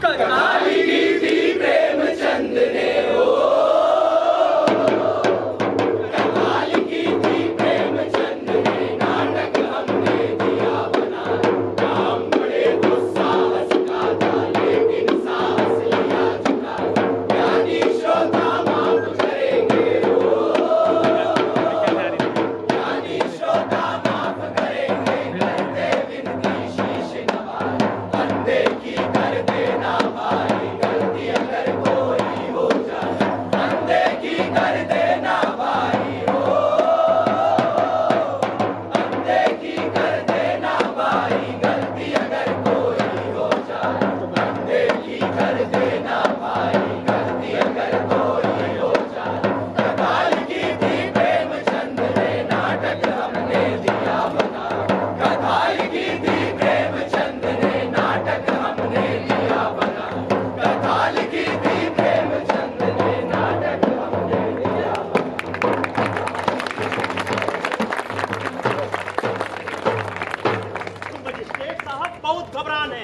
कथाली की थी प्रेमचंद ने हो, कथाली की थी प्रेमचंद ने, नाटक हमने दिया बना। काम बड़े दुस्साहस का था, लेकिन साहस लिया चुका। ज्ञानी श्रोता माफ करेंगे हो, ज्ञानी श्रोता माफ करेंगे। करते विनती शीश नवा, अनदेखी कर देना भाई, गलती अगर कोई हो जाए अनदेखी कर देना भाई हो, अनदेखी कर देना भाई, गलती अगर कोई हो जाए अनदेखी कर देना भाई, गलती अगर कोई हो जाए। कथाली की थी प्रेमचंद ने, नाटक हमने दिया बना। कथाली की थी प्रेमचंद ने, नाटक हमने दिया बना। कथाली की थी प्रेमचंद ने, नाटक हमने दिया बना। मजिस्ट्रेट साहब बहुत घबरान है।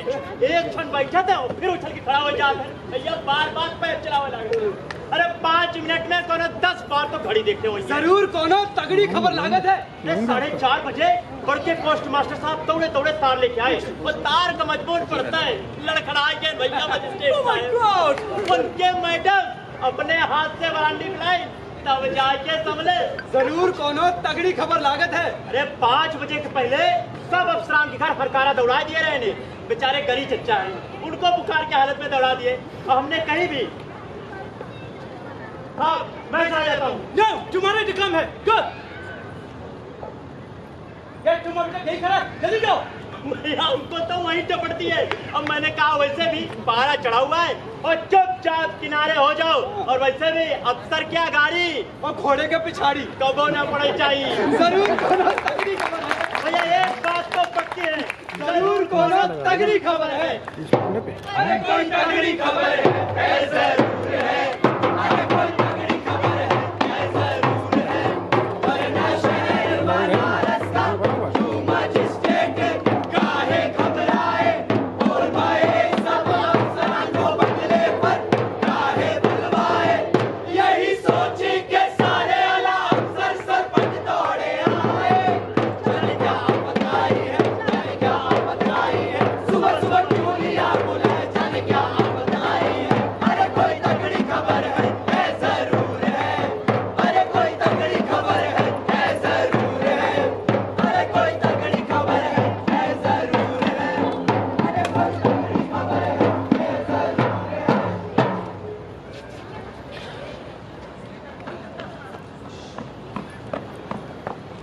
एक क्षण बैठे थे और फिर उछल के खड़ा हो जाते हैं। भैया बार बार पैर चलावे लगे। अरे 5 मिनट में कोनो 10 बार तो घड़ी देखते हो। जरूर कोनो तगड़ी खबर लागत है। 4:30 बजे बड़के पोस्ट मास्टर साहब दौड़े दौड़े तार लेके आए। वो तार का मजबूत पड़ता है, लड़खड़ाए गए भैया मजिस्ट्रेट साहब। उनके मैडम अपने हाथ से बरांडी मिलाई, तब जाके संभले। जरूर कोनो तगड़ी खबर लागत है। अरे 5 बजे के पहले सब अफसरान के घर फरकारा दौड़ा दिए रहे ने। बेचारे गली चच्चा हैं, उनको बुखार की हालत में दौड़ा दिए। और हमने कहीं भी हाँ मैं चला जाता हूँ। नो तुम्हारे काम है। गुड ये तुम अभी तक यही खड़ा, जल्दी जाओ। भैया उनको तो वहीं टपड़ती है। अब मैंने कहा वैसे भी पहाड़ा चढ़ा हुआ है और चुपचाप किनारे हो जाओ। और वैसे भी अफसर क्या गाड़ी और घोड़े के पिछाड़ी कबो न पड़े चाहिए। जरूर कोनो तगड़ी खबर है। भैया एक बात तो पक्की है, जरूर कोनो तगड़ी खबर है। अरे कोई तगड़ी खबर है जरूर है, अरे कोई तगड़ी खबर है जरूर है। वरना शहर बनारस का क्यों मजिस्ट्रेट काहे घबराए, बोल पाए सब अफसरान को बदले पर काहे बुलवाए। यही सोची के सारे आला अफसर सरपंच दौड़े आए। जाने क्या आफत आई है, जाने क्या आफत आई है, सुबह सुबह क्यों लिया बुलाए, जाने क्या आफत आई है। अरे कोई तगड़ी खबर है जरूर है, अरे कोई तगड़ी खबर है जरूर है, अरे कोई तगड़ी खबर है जरूर है, अरे कोई तगड़ी खबर है जरूर है।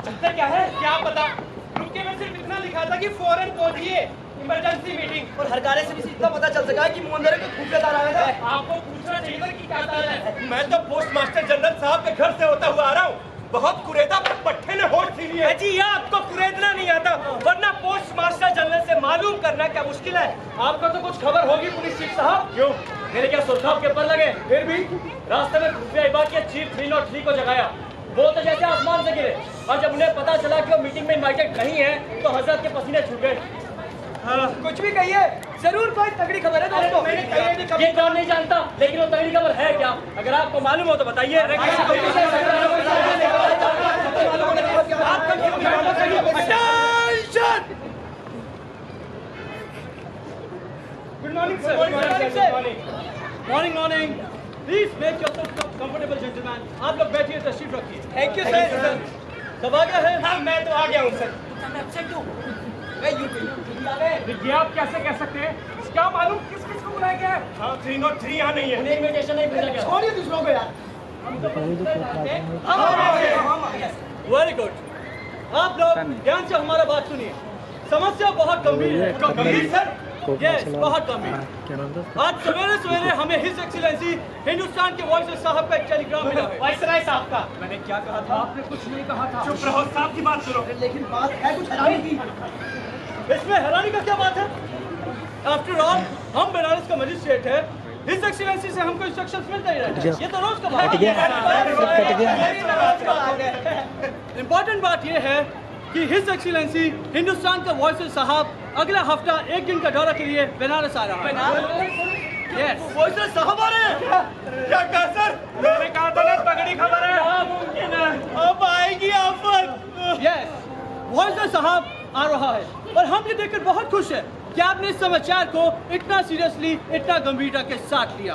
चक्कर क्या है क्या पता। रुके में सिर्फ इतना लिखा था कि फौरन पहुंचिए, इमरजेंसी मीटिंग। और हरगारे से भी इतना पता चल सका कि मुंदरे को खुफिया आया था। आपको पूछना चाहिए था कि क्या तार है। मैं तो पोस्ट मास्टर जनरल साहब के घर से होता हुआ आ रहा हूँ। बहुत कुरेदा पर पट्टे ने होश छीन लिया। जी ये आपको कुरेदना नहीं आता, वरना पोस्ट मास्टर जनरल से मालूम करना क्या मुश्किल है। आपको तो कुछ खबर होगी पुलिस चीफ साहब। क्यों? मेरे क्या सुरखाव के पर लगे, फिर भी रास्ते में खुफिया इबाद के चीफ 303 को जगाया। वो तो जैसे आसमान से गिरे, और जब उन्हें पता चला कि वो मीटिंग में इनवाइटेड नहीं है तो हजरत के पसीने छूट गए। कुछ भी कहिए, जरूर कोई तगड़ी खबर है दोस्तों। ये कौन नहीं जानता, लेकिन वो तगड़ी खबर है क्या? अगर आपको मालूम हो तो बताइए। Good morning sir. Morning morning. Please make yourself comfortable gentleman. आप लोग बैठिए, तशरीफ रखिए। Thank you sir. सब आ गया है? हाँ मैं तो आ गया हूँ सर। ये आप कैसे कह सकते हैं? क्या मालूम किस किस को बुलाया गया है? हाँ 303 यहाँ नहीं है। उन्हें इनविटेशन नहीं भेजा गया। छोड़िए दूसरों को यार। Very good. आप लोग ध्यान से हमारा बात सुनिए। समस्या बहुत गंभीर है। गंभीर सर? यस, बहुत गंभीर। आज सवेरे सवेरे हमें हिज एक्सीलेंसी हिंदुस्तान के वॉइस साहब का एक टेलीग्राम मिला है। वाइसराय साहब का। मैंने क्या कहा था? आपने कुछ नहीं कहा था। चुप रहो, साहब की बात सुनो। लेकिन बात है कुछ हैरानी की। इसमें हैरानी का क्या बात है? आफ्टर ऑल हम बनारस का मजिस्ट्रेट है। हिज एक्सीलेंसी से हमको इंस्ट्रक्शंस मिलते ही रहते हैं। ये तो रोज का बात है। इम्पोर्टेंट बात ये है कि हिज एक्सीलेंसी हिंदुस्तान का वॉइस साहब अगला हफ्ता 1 दिन का दौरा के लिए बनारस आ रहा है। यस, वॉइस साहब आ रहे हैं। क्या कहा सर? मैंने कहा था ना तगड़ी खबर है। मुमकिन है अब आएगी आफत। यस, वॉइस साहब आ रहा है और हम ये देखकर बहुत खुश है कि आपने इस समाचार को इतना सीरियसली, इतना गंभीरता के साथ लिया।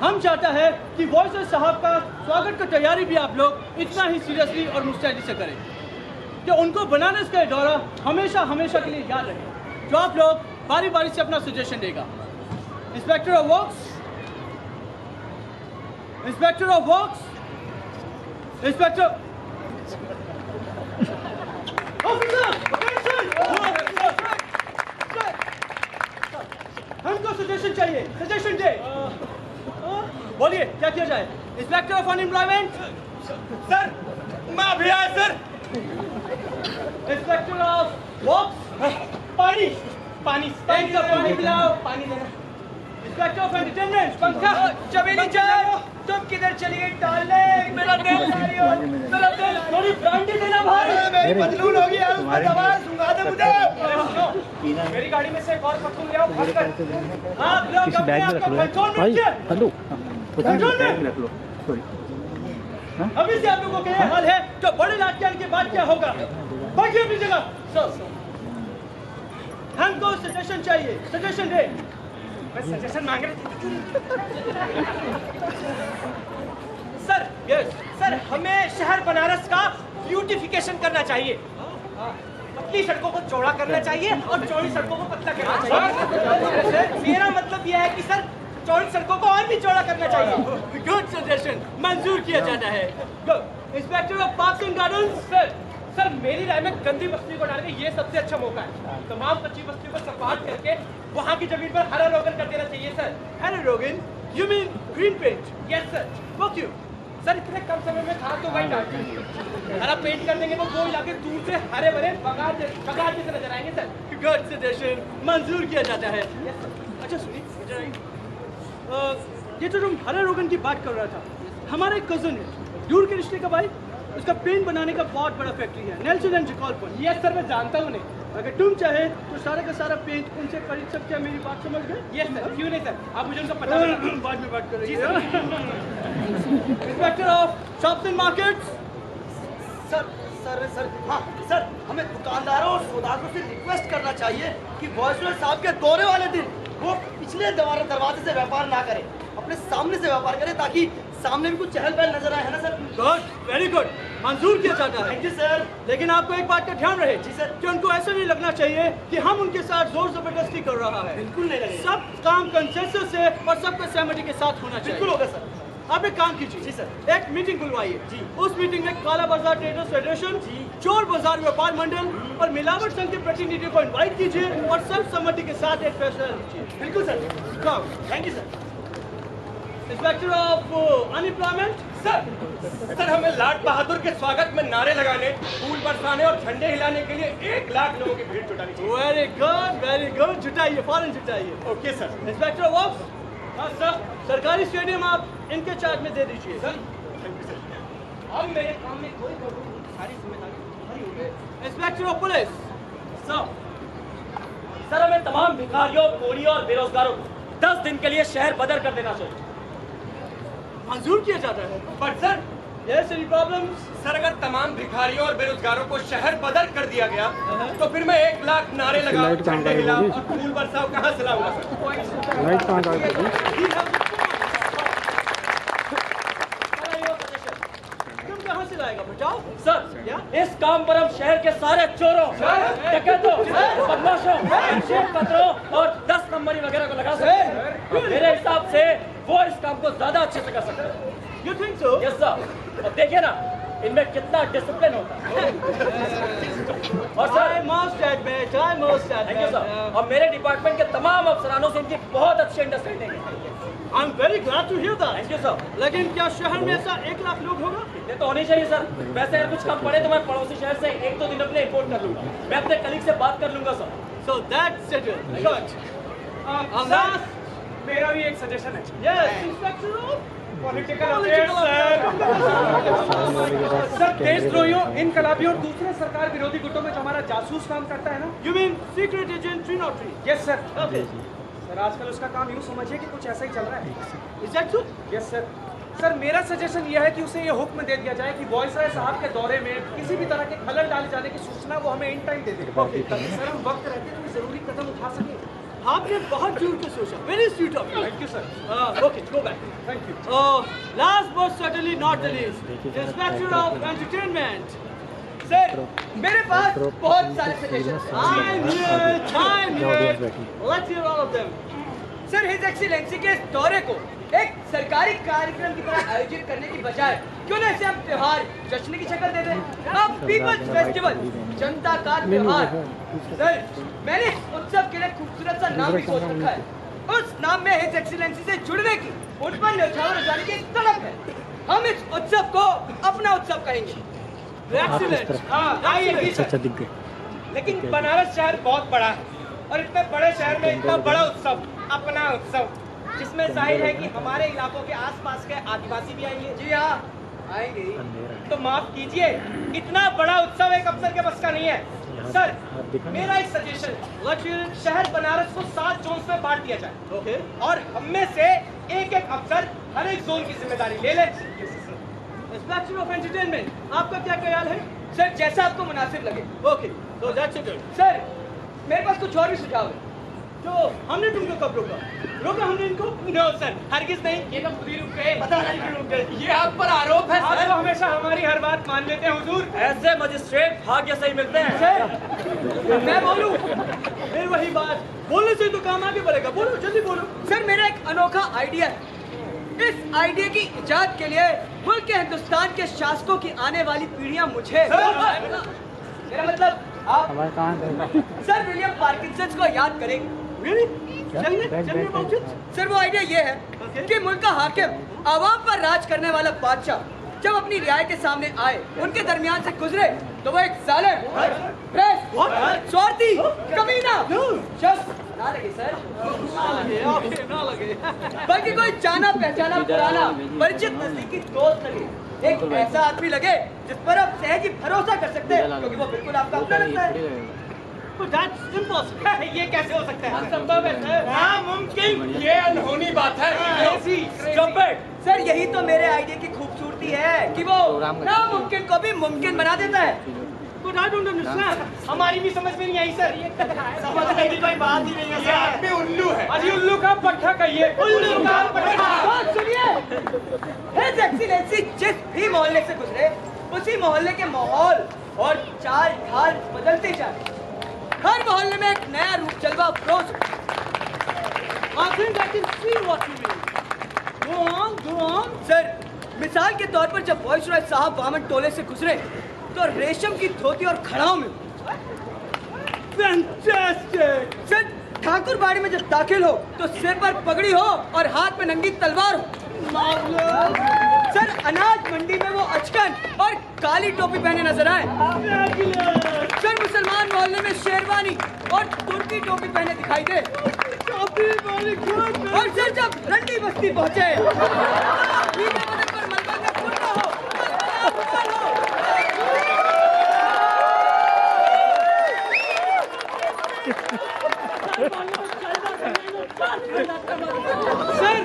हम चाहता है कि वॉइस साहब का स्वागत की तैयारी भी आप लोग इतना ही सीरियसली और मुस्तैदी से करें कि उनको बनारस का दौरा हमेशा हमेशा के लिए याद रहे। जो आप लोग बारी बारी से अपना सजेशन देगा। Inspector of works, inspector of works, inspector officer, हमको सजेशन चाहिए, सजेशन दे। बोलिए क्या किया जाए? इंस्पेक्टर ऑफ अनएम्प्लॉयमेंट सर मैं अभी आया सर। इंस्पेक्टर ऑफ वर्क्स, पानी पानी टैंक का पानी पिलाओ, पानी देना। इंस्पेक्टर ऑफ एंटरटेनमेंट, पंखा चमेली चाय, तुम किधर चली गई डार्लिंग? मेरा दिल, मेरा दिल। थोड़ी ब्रांडी देना भाई। मेरी पतलून होगी यार, उसमें दबा सुंगा दे मुझे। मेरी गाड़ी में से एक और पतलून ले आओ, भर कर। आप लोग अपने आप को कंट्रोल में रखिए। कंट्रोल में। अभी से आप लोगों का ये हाल है तो बड़े लाठियां के बाद क्या होगा? बैठिए अपनी जगह। हमको सजेशन चाहिए, सजेशन दे। मैं सजेशन मांग रही थी। सर यस, सर हमें शहर बनारस का ब्यूटिफिकेशन करना चाहिए। पतली सड़कों को चौड़ा करना चाहिए और चौड़ी सड़कों को पतला करना चाहिए। मेरा मतलब यह है कि सर चौड़ी सड़कों को और भी चौड़ा करना चाहिए। गुड सजेशन, मंजूर किया जाता है। Inspector of parks and gardens, sir मेरी राय में गंदी बस्ती को डालने ये सबसे अच्छा मौका है। तमाम कच्ची बस्तियों को सपाट करके वहाँ की जमीन पर हरा रोगन कर देना चाहिए सर। हैरी रोगन, you mean green paint? Yes sir. वो क्यों? सर इतने कम समय में था तो वही डाल हरा पेंट कर देंगे तो वो इलाके दूर से हरे भरे बगान जैसे नजर आएंगे सर। गुड सजेशन, मंजूर किया जाता है। अच्छा सुनिए, ये तो तुम हरे रोगन की बात कर रहा था, हमारा एक कजन है, दूर के रिश्ते का भाई, उसका पेंट बनाने का बहुत बड़ा फैक्ट्री है नेल्सन एंड जैकॉल पर। यस सर मैं जानता हूँ उन्हें। अगर तुम चाहे तो सारा का सारा पेंट उनसे खरीद सकते हैं। मेरी बात समझ गए? यस सर, क्यों नहीं सर, आप मुझे उनका पता बाद में बात करेंगे। Inspector of shops and markets, sir sir sir हाँ सर, हमें दुकानदारों और सौदागरों से रिक्वेस्ट करना चाहिए कि वॉइसरॉय साहब के दौरे वाले दिन वो पिछले दरवाजे से व्यापार ना करें, अपने सामने से व्यापार करें ताकि सामने भी कुछ चहल पहल नजर आए, है ना सर? गुड, वेरी गुड, मंजूर किया जाता है। जी सर। लेकिन आपको एक बात का ध्यान रहे जी सर। कि उनको ऐसा नहीं लगना चाहिए कि हम उनके साथ जोर जबरदस्ती कर रहा है। बिल्कुल नहीं लगेगा। सब काम कंसेंसस से और सबका सहमति के साथ होना चाहिए। बिल्कुल होगा सर। आप एक काम कीजिए। जी सर। एक मीटिंग बुलवाइए। उस मीटिंग में काला बाजार ट्रेडर्स फेडरेशन, चोर बाजार व्यापार मंडल और मिलावट संघ के प्रतिनिधियों को इनवाइट कीजिए और सब सम्मति के साथ एक फैसला लीजिए। बिल्कुल sir. Thank you sir. Inspector of unemployment, sir हमें लाट बहादुर के स्वागत में नारे लगाने, फूल बरसाने और झंडे हिलाने के लिए 1 लाख लोगों की भीड़ जुटानी चाहिए। वेरी गुड, जुटाइए, फौरन जुटाइए। Okay sir. Inspector of works, हाँ सर, सरकारी स्टेडियम आप इनके चार्ज में दे दीजिए। अब मेरे काम में कोई सारी जिम्मेदारी तुम्हारी होगी। इंस्पेक्टर ऑफ पुलिस, सर हमें तमाम भिखारियों, कोड़ियों और बेरोजगारों को 10 दिन के लिए शहर बदर कर देना चाहिए। मंजूर किया जाता है। पर sir yes, any problems? Sir अगर तमाम भिखारियों और बेरोजगारों को शहर बदर कर दिया गया तो फिर मैं 1 लाख नारे लगाऊं, झंडे हिलाऊं और फूल बरसाऊं, कहाँ से लाऊंगा सर? लाइट कहाँ डाल दी? तुम कहाँ से लाएगा बताओ? सर इस काम पर हम शहर के सारे चोरों, डकैतों, बदमाशों, कतरों और 10 नंबरी वगैरह को लगा सकते हैं। मेरे हिसाब से वो इस काम को ज्यादा अच्छे से कर सकते हैं। You think so? Yes sir. अब देखिए ना इनमें कितना डिसिप्लिन होता है। और sir I must admit. Thank you sir. और मेरे डिपार्टमेंट के तमाम अफसरानों से इनकी बहुत अच्छी अंडरस्टैंडिंग है। I'm very glad to hear that. Thank you sir. लेकिन क्या शहर में ऐसा 1 लाख लोग होगा? ये तो होनी चाहिए सर। वैसे अगर कुछ कम पड़े तो मैं पड़ोसी शहर से 1-2 दिन अपने इंपोर्ट कर लूंगा। मैं अपने कलीग से बात कर लूंगा sir. So that's settled. Good. Sir, मेरा भी एक सजेशन है। Yes, Inspector of political affairs sir, देशद्रोहियों, इनकलाबियों और दूसरे सरकार विरोधी गुटों में जो हमारा जासूस काम करता है ना, you mean secret agent 303? Yes sir. Sir आजकल उसका काम यूँ समझिए कि कुछ ऐसा ही चल रहा है। Is that true? Yes sir. Sir मेरा सजेशन यह है कि उसे ये हुक्म दे दिया जाए कि वॉइसरॉय साहब के दौरे में किसी भी तरह के खलल डाले जाने की सूचना वो हमें इन टाइम दे दे, ताकि सर हम वक्त रहते हुए जरूरी कदम उठा सकें। आपने बहुत दूर के सोचा। Very sweet of you. Thank you sir. Okay, go back. Thank you. Last but certainly not the least, inspector of entertainment. Sir मेरे पास बहुत सारे suggestion. I'm here. Let's hear all of them. Sir his excellency के इस दौरे को एक सरकारी कार्यक्रम की तरह आयोजित करने की बजाय क्यों ना इसे हम त्योहार जश्न की शक्ल दे दें। अब पीपल्स फेस्टिवल, जनता का त्योहार। सर मैंने इस उत्सव के लिए खूबसूरत सा नाम भी सोच रखा है। उस नाम में हिज एक्सीलेंसी से जुड़ने की, उन पर न्यौछावर हो जाने की एक तड़प है। हम इस उत्सव को अपना उत्सव कहेंगे। Excellent. अच्छा दिख गए। लेकिन बनारस शहर बहुत बड़ा है और इतने बड़े शहर में इतना बड़ा उत्सव, अपना उत्सव, जिसमें जाहिर है कि हमारे इलाकों के आसपास के आदिवासी भी आएंगे। जी हाँ, आएंगे ही। तो माफ कीजिए, इतना बड़ा उत्सव एक अफसर के बस का नहीं है। सर मेरा एक सजेशन है, शहर बनारस को 7 जोन में बांट दिया जाए। Okay. और हम में से एक एक अफसर हर एक जोन की जिम्मेदारी ले ले। इंस्पेक्टर ऑफ एंटरटेनमेंट, आपका क्या ख्याल है? सर जैसा आपको मुनासिब लगे। Okay, so that's it. Sir मेरे पास कुछ और भी सुझाव है। तो हमने तुमको कब रोका? रोका हमने इनको? नो सर, हरगिज नहीं, ये तो खुद ही रुक गए। पता नहीं क्यों रुक गए। ये आप पर आरोप है आप सर। तो हमेशा हमारी हर बात मान लेते हैं हुजूर। ऐसे मजिस्ट्रेट भाग्य से ही मिलते हैं। सर मैं बोलूं? फिर वही बात, बोलने से तो काम आगे बढ़ेगा। बोलो, जल्दी बोलो। सर मेरा एक अनोखा आइडिया है। इस आइडिया की इजाद के लिए मुल्क के हिंदुस्तान के शासकों की आने वाली पीढ़ियां मुझे, मेरा मतलब आप, हमारे कहाँ सर विलियम पार्किंसन को याद करेंगे। Really? चलिए, चलिए about it. सर वो आइडिया ये है कि मुल्क का हाकिम आवाम पर राज करने वाला बादशाह जब अपनी रियाय के सामने आए, उनके दरमियान से गुजरे तो वो एक जालिम, भ्रष्ट, स्वार्थी, कमीना शख्स ना लगे सर, Okay, ना लगे। बल्कि कोई जाना पहचाना पुराना परिचित नजदीकी दोस्त लगे। एक ऐसा आदमी लगे जिस पर आप सहज ही भरोसा कर सकते हैं, क्योंकि वो बिल्कुल आपका अपना लगता है। But that's impossible. ये कैसे हो सकता है? असंभव है सर। नामुमकिन, ये अनहोनी बात है। Stop it. सर यही तो मेरे आइडिया की खूबसूरती है कि वो नामुमकिन को भी मुमकिन बना देता है। But I don't understand. हमारी भी समझ में नहीं आई सर। ये समझने की कोई बात ही नहीं है ये आदमी उल्लू है। अजी उल्लू का पट्टा कहिए। उल्लू का पट्टा। बात सुनिए, हिज एक्सीलेंसी जिस भी मोहल्ले से गुजरे उसी मोहल्ले के माहौल और चाल ढाल बदलते जाए। हर मोहल्ले में एक नया रूप जलवा Afroz. I think I can see what you mean. Go on, go on. Sir मिसाल के तौर पर जब वॉइसरॉय साहब वामन टोले से गुजरे तो रेशम की धोती और खड़ाओं में, Fantastic. सर ठाकुर बाड़ी में जब दाखिल हो तो सिर पर पगड़ी हो और हाथ में नंगी तलवार हो। Marvelous. सर अनाज मंडी में वो अचकन और काली टोपी पहने नजर आए। Fabulous. सर मुसलमान मोहल्ले में शेरवानी और तुर्की टोपी पहने दिखाई दे। Copy, very good. और सर जब रंडी बस्ती पहुंचे नीले बदन पर मलबा का कुर्ता हो, मलबा हो। सर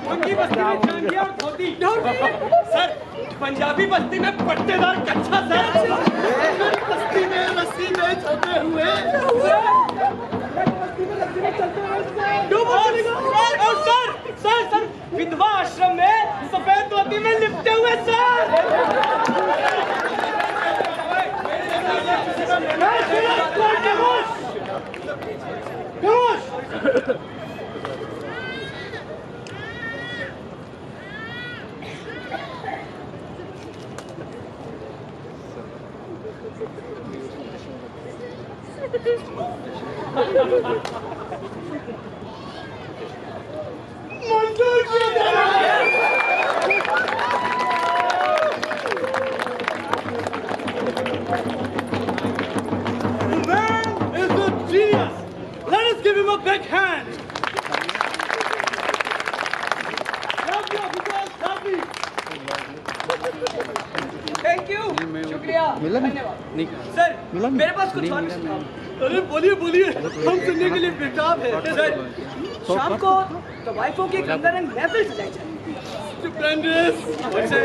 मंगी बस्ती में जांघिया और धोती। सर पंजाबी बस्ती में पट्टेदार कच्छा सर। बस्ती में रस्सी में चलते हुए। और सर विधवा आश्रम में सफेद धोती में लिपटे हुए sir. The man is a genius. Let us give him a big hand. Help me, officers. Help me. शुक्रिया धन्यवाद। सर मिलन? मेरे पास कुछ और सुझाव। अरे बोलिए बोलिए, हम सुनने के लिए बेताब है। सर शाम को तो वाइफों के रंगारंग महफिल सजाई जाए। और सर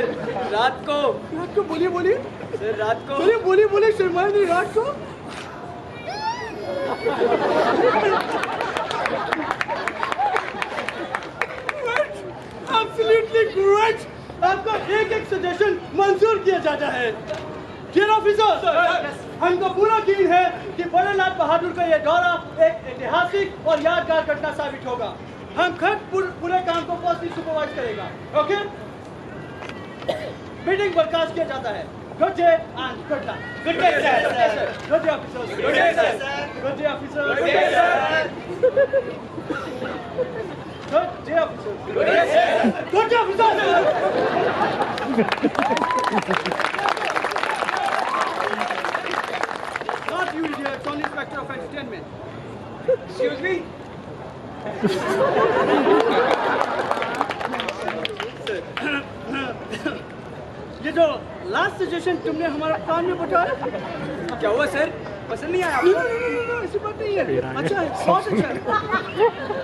रात को बोलिए बोलिए सर, रात को बोलिए बोलिए शर्मा नहीं, रात को Absolutely great! आपका एक एक सजेशन मंजूर किया जाता है। डियर ऑफिसर, हमको पूरा यकीन है कि बड़े लाल बहादुर का यह दौरा एक ऐतिहासिक और यादगार घटना साबित होगा। हम खत पूरे काम को पर्सनली सुपरवाइज करेगा। ओके? मीटिंग बर्खास्त किया जाता है। Good day and good luck. Good day sir. Good day officer. Good day sir. Good day officer. Good day sir. Good day officer. Good day sir. Good day officer. Not you, idiots, only inspector of entertainment. Excuse me? ये जो last suggestion तुमने हमारा plan में बताया, क्या हुआ sir? पसंद नहीं आया आपको? No, ऐसी बात नहीं है। अच्छा है, बहुत अच्छा है।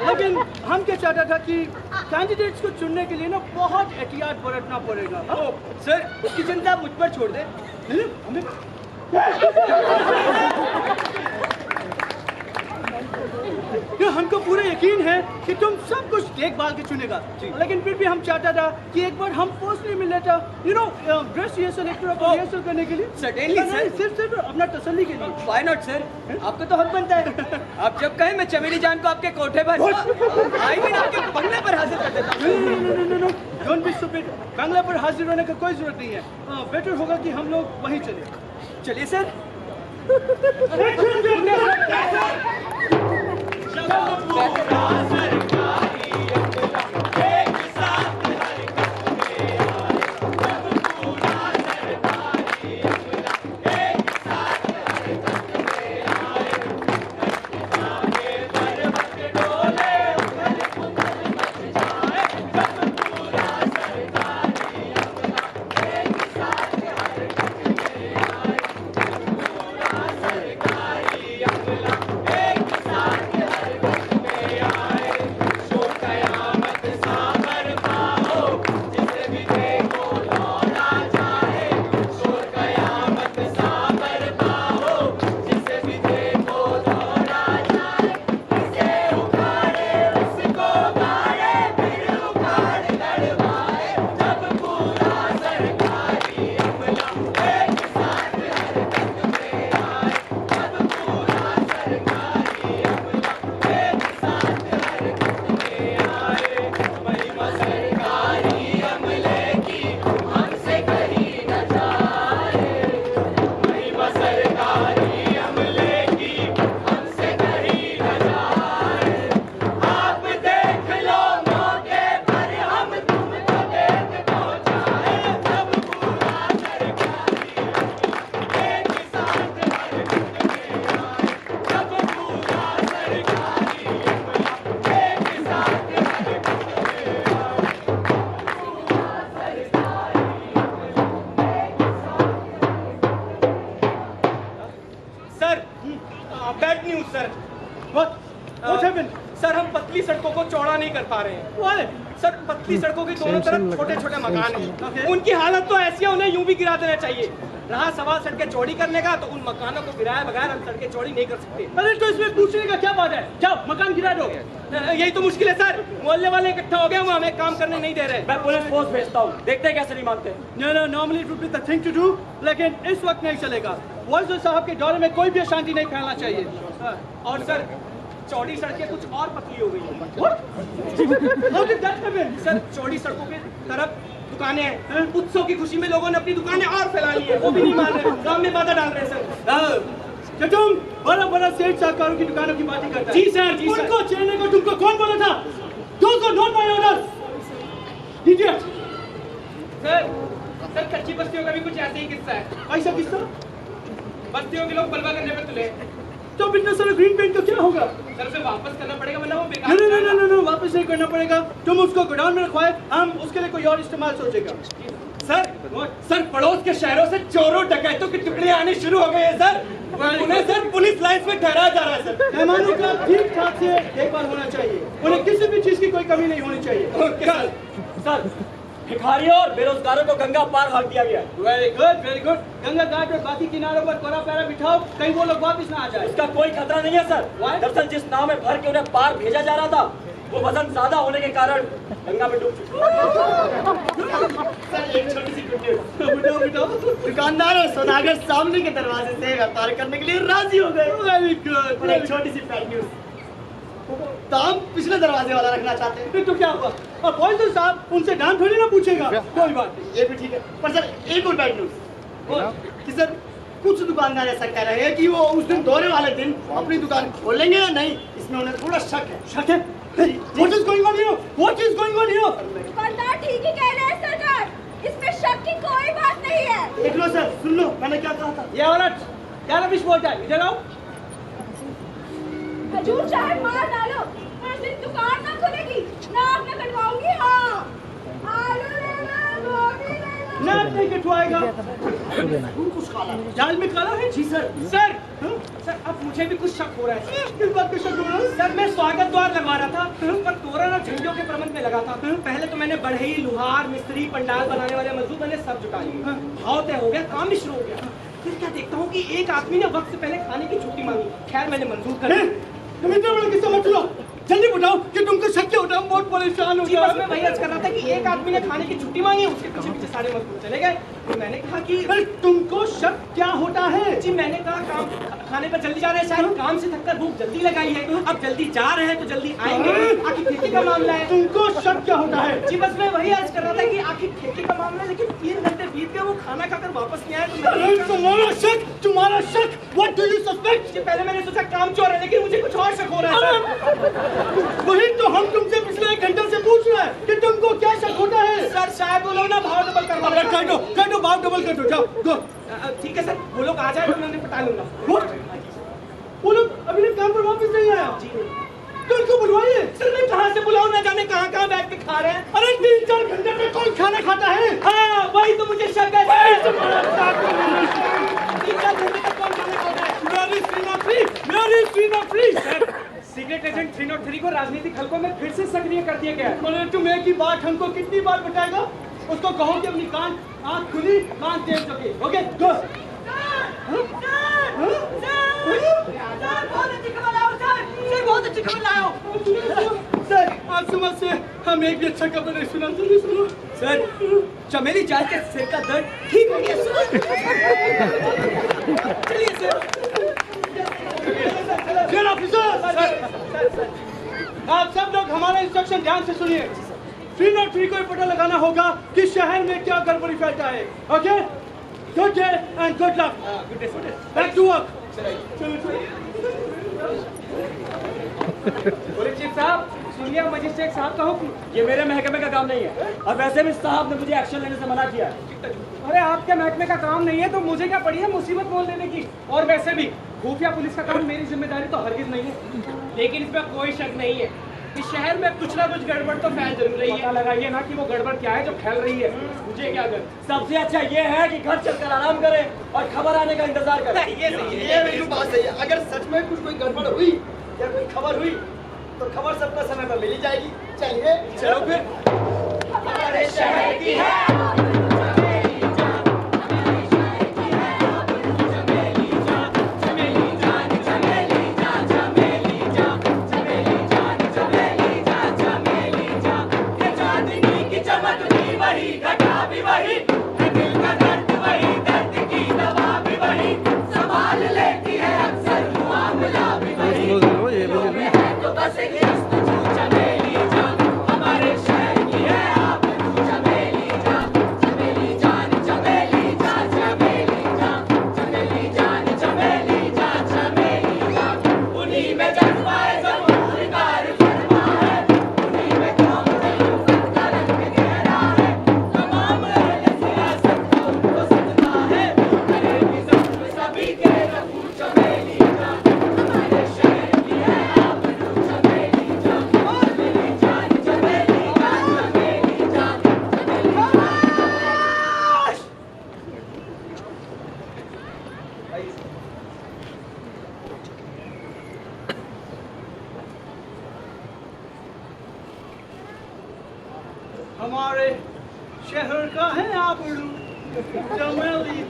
लेकिन हम क्या चाहता था कि कैंडिडेट्स को चुनने के लिए ना बहुत एहतियात बरतना पड़ेगा। सर उसकी चिंता मुझ पर छोड़ दे। हमें हमको पूरा यकीन है कि तुम सब कुछ देखभाल के चुनेगा, लेकिन फिर भी हम चाहता था कि एक बार हम पर्सनली मिल लेता, ड्रेस रिहर्सल करने के लिए। Certainly, sir. सिर्फ अपना तसल्ली के लिए। Why not, sir? आपको तो हक बनता है। आप जब कहें मैं चमेली जान को आपके कोठे पर आपके बंगले पर हाजिर कर देता हूँ। Don't be stupid. बंगला पर हाजिर होने का कोई जरूरत नहीं है। बेटर होगा कि हम लोग वहीं चले। चलिए sir. Bad news sir. What happened? Sir हम पतली सड़कों को चौड़ा नहीं कर पा रहे हैं। Why? सर पतली सड़कों के दोनों तरफ छोटे छोटे मकान हैं। उनकी हालत तो ऐसी है, उन्हें यूं भी गिरा देना चाहिए। रहा सवाल सड़कें चौड़ी करने का, तो उन मकानों को गिराए बगैर हम सड़कें चौड़ी नहीं कर सकते। अरे तो इसमें पूछने का क्या बात है? जाओ मकान गिरा दो। यही तो मुश्किल है सर। मोहल्ले वाले इकट्ठा हो गए, वो हमें काम करने नहीं दे रहे। मैं पुलिस फोर्स भेजता हूँ, देखते हैं कैसे नहीं मानते। No, normally it would be the thing to do, लेकिन इस वक्त नहीं चलेगा। वॉइस साहब के दौरे में कोई भी अशांति नहीं फैलना चाहिए। और सर चौड़ी सड़कें कुछ और पतली हो गई हैं। How did that happen? Sir चौड़ी सड़कों के तरफ दुकानें हैं। उत्सव की खुशी में लोगों ने अपनी दुकानें और फैला ली है, वो भी नहीं मान रहे, गांव में बाधा डाल रहे हैं सर। क्या तुम बड़ा बड़ा सेठ साहूकारों की दुकानों की बातें करते जी सर, जी सर। उनको चेहरे को तुमको कौन बोला था? Those are not my orders. Idiot. Sir कच्ची बस्तियों का भी कुछ ऐसे ही किस्सा है। ऐसा किस्सा? बस्तियों के लोग बलवा करने पर तुले। तो इतना सारा ग्रीन पेंट का क्या होगा? सर उसे वापस करना पड़ेगा, वरना वो बेकार। No, वापस नहीं करना पड़ेगा। तुम उसको गोडाउन में रखवाए, हम उसके लिए कोई और इस्तेमाल सोचेगा। सर पड़ोस के शहरों से चोरों डकैतों की टुकड़ियां आनी शुरू हो गई है सर। उन्हें सर पुलिस लाइंस में ठहराया जा रहा है सर। मेहमानों का ठीक ठाक से देखभाल होना चाहिए, उन्हें किसी भी चीज की कोई कमी नहीं होनी चाहिए। सर भिखारियों और बेरोजगारों को गंगा पार हाँक दिया गया। Very good very good. Ganga ghat और बाकी किनारों पर कोरा पैरा बिठाओ, कहीं वो लोग वापस ना आ जाए। इसका कोई खतरा नहीं है सर। दरअसल जिस नाव में भर के उन्हें पार भेजा जा रहा था वो वजन ज्यादा होने के कारण गंगा में डूब चुकी है। सर एक छोटी सी गुड न्यूज़। दुकानदार और सौदागर सामने के दरवाजे से व्यापार करने के लिए राजी हो गए। Very good. और एक छोटी सी बैड न्यूज़, तो हम पिछले दरवाजे वाला रखना चाहते हैं। तो क्या हुआ? अब बॉयज साहब उनसे दाम थोड़ी ना पूछेगा। कोई बात नहीं। ये भी ठीक है, पर सर एक और बैड न्यूज़ कि सर कुछ दुकानदार ऐसा कह रहे हैं कि वो उस दिन दौरे वाले दिन अपनी दुकान खोलेंगे या नहीं, इसमें उन्हें थोड़ा शक है। शक है? What is going on here? What is going on here? दुकानदार ठीक ही कह रहे हैं सरकार, इसमें शक की कोई बात नहीं है। देख लो सर, सुन लो मैंने क्या कहा था। ये औरत क्या रविश बोलता है? इधर आओ। हजूर चाहे मार डालो, पर उस दिन दुकान ना खुलेगी, नाक न कटवाऊंगी। हाँ, आलू लेना, गोभी लेना। नाक नहीं कटवाएगा। कुछ काला है। जाल में काला है? जी सर। सर सर अब मुझे भी कुछ शक हो रहा है। किस बात का शक हो रहा है? सर मैं स्वागत द्वार लगवा रहा था, पर तोरण और झंडियों के प्रबंध में लगा था। पहले तो मैंने बढ़ई, लुहार, मिस्त्री, पंडाल बनाने वाले मजदूर मैंने सब जुटा लिए। भाव तय हो गया, काम भी शुरू हो गया। फिर क्या देखता हूँ कि एक आदमी ने वक्त से पहले खाने की छुट्टी मांगी। खैर मैंने मंजूर कर दी। तुम इतना बड़ा किस्सा मत लो, जल्दी बताओ कि तुमको शक क्यों होता है? बहुत परेशान हो गया। मैं वही अर्ज कर रहा था कि एक आदमी ने खाने की छुट्टी मांगी, उसके पीछे पीछे सारे मजदूर चले गए। तो मैंने कहा कि तुमको शक क्या होता है? जी मैंने कहा काम खाने पर जल्दी जा रहे हैं, शायद काम से थककर भूख जल्दी लगाई है, अब जल्दी जा रहे हैं तो जल्दी आएंगे। आखिर ठेके का मामला है। तुमको शक क्या होता है? जी बस मैं वही अर्ज कर रहा था कि आखिर ठेके का मामला है, लेकिन 3 घंटे बीत गए, वो खाना खाकर वापस नहीं आए। तो तुम्हारा शक व्हाट डू यू सस्पेक्ट? पहले मैंने सोचा काम चोर है, लेकिन मुझे कुछ और शक हो रहा है। वही तो हम तुमसे पिछले 1 घंटे से पूछ रहे हैं कि तुमको क्या शक होता है? सर शायद वो लोग ना भाव डबल करवा रहे हैं। कर दो भाव डबल कर दो, जाओ गो। ठीक है सर, वो लोग आ जाए तो मैं उन्हें पटा लूंगा। वो लोग अभी तक काम पर वापस नहीं आया। जी तो उनको बुलवाइए। सर मैं कहाँ से बुलाऊं, ना जाने कहाँ बैठ के खा रहे हैं। अरे 3-4 घंटे में कौन खाना खाता है? हाँ वही तो मुझे शक है। 3-4 घंटे तक कौन खाना खाता है? मेरी सीना फ्री। सर सीक्रेट एजेंट 303 को राजनीतिक हलकों में फिर से सक्रिय कर दिया गया है। अरे तुम एक ही बात हमको कितनी बार बताएगा? उसको कहो कि अपनी कान आँख खुली कान देख सके। Okay go. बहुत अच्छी खबर लाओ सर। आज सुबह से हम एक भी अच्छा खबर नहीं सुना। सुनो सर, चमेली जाल के सिर का दर्द ठीक हो गया। चलिए सर ऑफिसर। आप सब लोग हमारा इंस्ट्रक्शन ध्यान से सुनिए। 303 को पता लगाना होगा कि शहर में क्या गड़बड़ी फैलता है। Okay good day and good luck. Good day back to work. Police chief साहब, सुनिए मजिस्ट्रेट साहब का हुक्म। ये मेरे महकमे का काम नहीं है, और वैसे भी साहब ने मुझे एक्शन लेने से मना किया है। अरे आपके महकमे का काम नहीं है तो मुझे क्या पड़ी है मुसीबत मोल देने की? और वैसे भी खुफिया पुलिस का काम मेरी जिम्मेदारी तो हरगिज नहीं है। लेकिन इसमें कोई शक नहीं है कि शहर में कुछ ना कुछ गड़बड़ तो फैल जरूर रही है। पता लगाइए ना कि वो गड़बड़ क्या है जो फैल रही है। मुझे क्या कर? सबसे अच्छा ये है कि घर चलकर आराम करें और खबर आने का इंतजार करें। ये बिल्कुल बात सही है। अगर सच में कुछ कोई गड़बड़ हुई या कोई खबर हुई तो खबर सबका समय पर मिल ही जाएगी। चलिए चलो फिर। हमारे शहर की है। हमारे शहर की है आप चमेली जा। हमारे शहर का है आबरू चमेली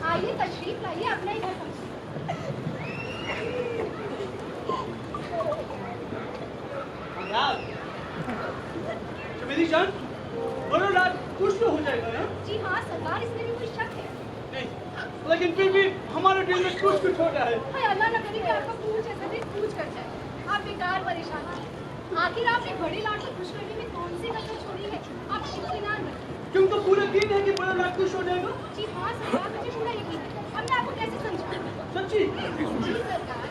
आइए तशरीफ लाइए अपना ही घर चमेली जान बोलो रात कुछ तो हो जाएगा ना? जी हाँ सरकार, इसमें भी कोई शक है। नहीं, लेकिन फिर भी हमारे दिल में कुछ कुछ होता है। हाय अल्लाह न करे कि आपका पूछ ऐसे भी पूछ कर जाए। आप बेकार परेशान हैं। आखिर आपने बड़ी लाट को खुश करने में कौन सी कसर छोड़ी है? आप इत्मीनान रखिए। तुमको पूरा यकीन है कि बड़ा रात कुछ हो जाएगा? जी हाँ सरकार, मुझे पूरा यकीन है। अब मैं आपको कैसे समझाऊं? सच्ची? जी सरकार।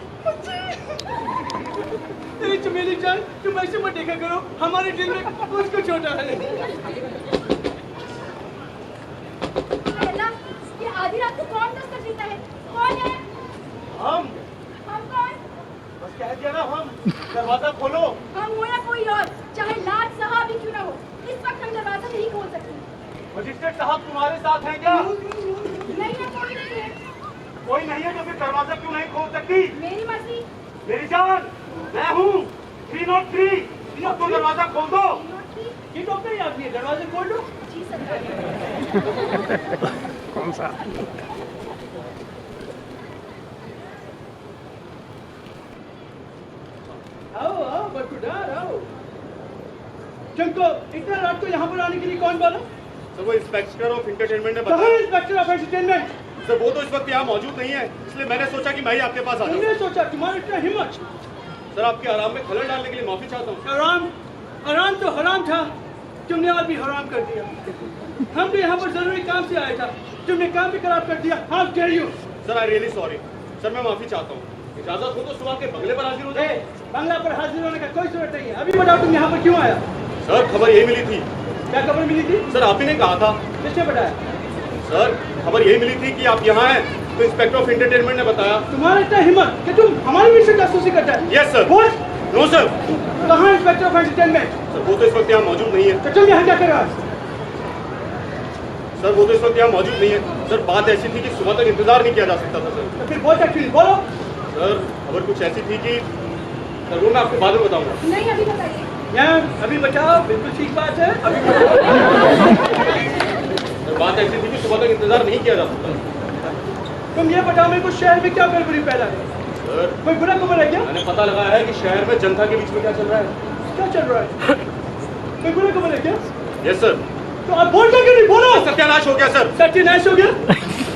तेरी चमेली जान तुम ऐसे मत देखा करो, हमारे दिल में कुछ कुछ होता है। हाय अल्लाह, ये आधी रात को कौन दस्तक देता है? कौन है? हम कौन? बस कह दिया ना हम। दरवाजा खोलो। हम हो या कोई और, चाहे लाट साहब ही क्यों ना हो, इस वक्त हम दरवाजा नहीं खोल सकते। मजिस्ट्रेट साहब तुम्हारे साथ हैं क्या? नहीं है, कोई नहीं है। कोई नहीं है तो फिर दरवाजा क्यों नहीं खोल सकती? मेरी मर्जी। मेरी जान, मैं हूँ 303। तो दरवाजा खोल दो। ये डॉक्टर ही आदमी है, दरवाजे खोल दो। जी सरकार। कौन सा? आओ आओ बटुदार आओ। तुमको इतना रात को यहाँ पर आने के लिए कौन बोला? सर वो इंस्पेक्टर ऑफ एंटरटेनमेंट ने कहाँ बताया। Inspector of entertainment? सर वो तो इस वक्त यहाँ मौजूद नहीं है, इसलिए मैंने सोचा कि मैं ही आपके पास आ जाऊँ। तुमने सोचा तुम्हारा इतना हिम्मत? सर आपके आराम में खलल डालने के लिए माफी चाहता हूँ। हराम तो हराम था, तुमने और भी हराम कर दिया। हम भी यहाँ पर जरूरी काम से आया था, तुमने काम भी खराब कर दिया। How dare you? Sir I really sorry. Sir मैं माफी चाहता हूँ। इजाजत हो तो सुबह के बंगले पर हाजिर हो जाए। बंगला पर हाजिर होने का कोई जरूरत नहीं है। अभी बताओ तुम यहाँ पर क्यों आया? सर खबर यही मिली थी। क्या खबर मिली थी? सर आप ही ने कहा था। किसने बताया? सर खबर यही मिली थी कि आप यहाँ हैं, तो इंस्पेक्टर ऑफ एंटरटेनमेंट ने बताया। तुम्हारा इतना हिम्मत कि तुम हमारे विषय जासूसी करता है? Yes sir. What? No sir. कहाँ इंस्पेक्टर ऑफ एंटरटेनमेंट? सर वो तो इस वक्त यहाँ मौजूद नहीं है। तो तुम यहाँ क्या कर रहा है? सर वो तो इस वक्त यहाँ मौजूद नहीं है। सर बात ऐसी थी कि सुबह तक इंतजार नहीं किया जा सकता था सर। तो फिर बहुत एक्चुअली बोलो। सर खबर कुछ ऐसी थी कि सर वो मैं आपको बाद में बताऊंगा। नहीं अभी बताइए। यहाँ अभी बताओ, बिल्कुल ठीक बात है। अभी सर बात ऐसी थी कि सुबह तक इंतजार नहीं किया जा सकता। तुम ये बताओ मेरे को, शहर में क्या गड़बड़ी पैदा है? सर कोई बुरा खबर है क्या? मैंने पता लगाया है कि शहर में जनता के बीच में क्या चल रहा है। क्या चल रहा है? कोई बुरा खबर है क्या? Yes sir. तो आप बोलते क्यों नहीं? बोलो। सत्यानाश हो गया सर। सत्यानाश हो गया?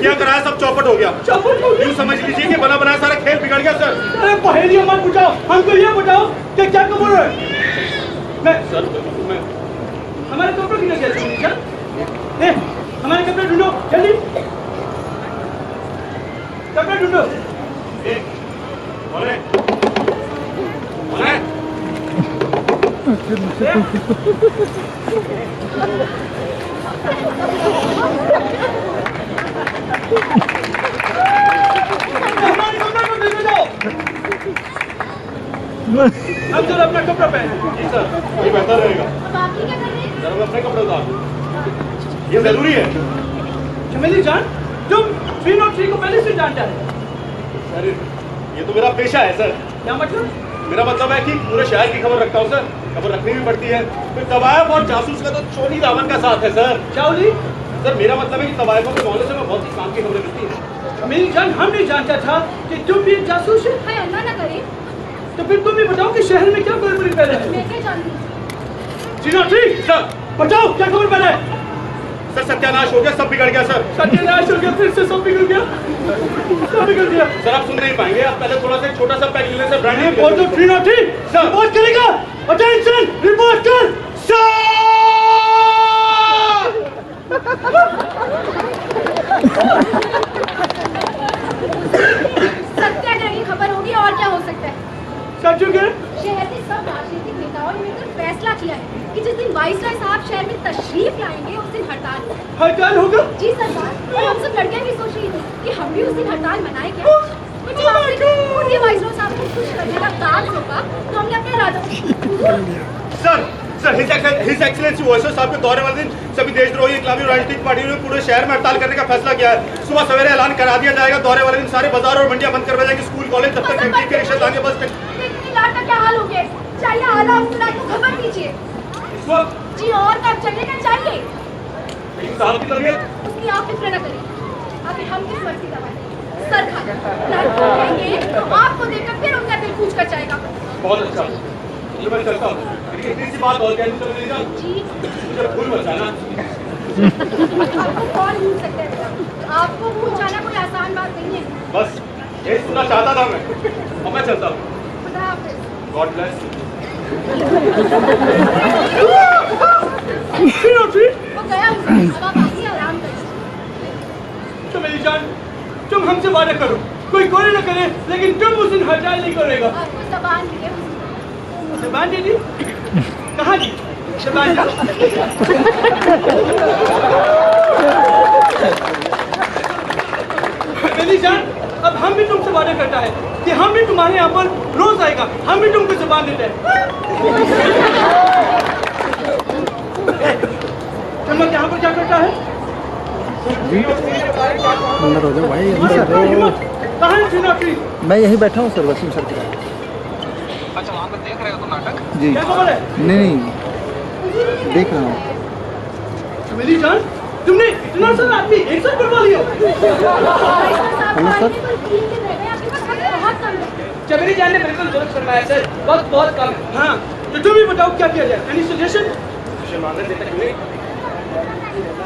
क्या कराया सब चौपट हो गया। चौपट हो गया? यूँ समझ लीजिए कि बना बनाया सारा खेल बिगड़ गया सर। अरे पहेलियां मत पूछो, हमको ये बताओ कि क्या खबर है? मैं सर मैं हमारे कपड़े की नजर से हमारे कपड़े ढूंढो जल्दी, कपड़े ढूंढो। बोले बोले हमारे कपड़े को ढूंढो जाओ। अब चलो अपना कपड़ा पहने। जी सर ये बेहतर रहेगा। अब आप ही क्या कर रहे हैं? सर मैं अपने कपड़े उतार दूं। ये जरूरी है। चमेली जान, तुम 303 को पहले से जानता है? सर ये तो मेरा पेशा है सर। क्या मतलब? मेरा मतलब है कि पूरे शहर की खबर रखता हूँ सर। खबर रखनी भी पड़ती है। फिर तवायफ और जासूस का तो चोरी दामन का साथ है सर। चावली, सर मेरा मतलब है कि तवायफों के मोहल्ले से मैं बहुत ही काम की खबरें मिलती हैं। चमेली जान, हम नहीं जानता था कि तुम भी एक जासूस है। हाय अल्लाह ना करे। तो फिर तुम भी बताओ कि शहर में क्या गड़बड़ी पैदा है? मैं क्या जानती हूँ? 303 सर बताओ क्या खबर पैदा है? सर सत्यानाश हो गया, सब बिगड़ गया सर। सत्यानाश हो गया, फिर से सब बिगड़ गया, सब बिगड़ गया। सर आप सुन नहीं पाएंगे, आप पहले थोड़ा सा एक छोटा सा पैक ले लें सर। ब्रांडी बोल दो 303 सर। रिपोर्ट करेगा। अटेंशन, रिपोर्ट कर। सत्याग्रह की खबर होगी और क्या हो सकता है? सच है? वाइसरॉय साहब शहर में तशरीफ लाएंगे उस दिन हड़ताल होगी। हड़ताल होगा? जी सरकार, और हम सब लड़कियां भी सोच रही थी कि हम भी उस दिन हड़ताल मनाएं क्या? लेकिन आपने खुद ही वाइसरॉय साहब को खुश करने का काम सौंपा, तो हमने अपने राजा सर हिज एक्सीलेंसी वॉइसरॉय साहब के दौरे वाले दिन सभी देशद्रोही इस्लामी और राजनीतिक पार्टियों ने पूरे शहर में हड़ताल करने का फैसला किया है। सुबह सवेरे ऐलान करा दिया जाएगा। दौरे वाले दिन सारे बाजार और मंडियां बंद करवाई जाएंगी। स्कूल, कॉलेज, दफ्तर, कैंटीन के रिश्ते लाने बस इतनी लाट का क्या हाल हो गया? चाहिए आला अफसरान को खबर दीजिए। जी और कब चलेगा? चाहिए साहब की तबीयत उसकी आप फिक्र न करिए। अभी हम किस मर्जी दवाई सर खाएंगे तो आपको देखकर फिर उनका दिल पूछ कर जाएगा। बहुत अच्छा, ये मैं चलता हूँ। इतनी सी बात और कहनी तो मेरी जी मुझे भूल मत जाना। आपको कौन भूल सकता है? आपको भूल जाना कोई आसान बात नहीं है। बस यही सुनना चाहता था मैं। अब मैं चलता हूँ। खुदा हाफिज। God bless. वो गया अब आप आइए आराम करिए। तो मेरी जान, तुम हमसे वादा करो, कोई कोई न करे, लेकिन तुम उस दिन हड़ताल नहीं करेगा। आपको ज़बान दी है। ज़बान दे दी? कहाँ दी? ज़बान दी? मेरी जान, अब हम भी तुमसे वादा करता है कि हम भी तुम्हारे यहाँ पर रोज आएगा, हम भी तुमको ज़बान देते हैं। चमक यहाँ पर क्या करता है? अंदर हो जाओ भाई, अंदर हो। कहाँ है श्रीनाथी? मैं यहीं बैठा हूँ सर, वसीम सर के। अच्छा वहाँ पर देख रहे हो तुम नाटक? जी क्या खबर है? नहीं देख रहा हूँ। मेरी जान, तुमने इतना सारा आदमी एक साथ करवा लिया? Hello sir. बहुत कम है। चमेली जान ने बिल्कुल दुरुस्त फरमाया सर, वक्त बहुत कम है। हाँ, तो तुम भी बताओ क्या किया जाए? Any suggestion?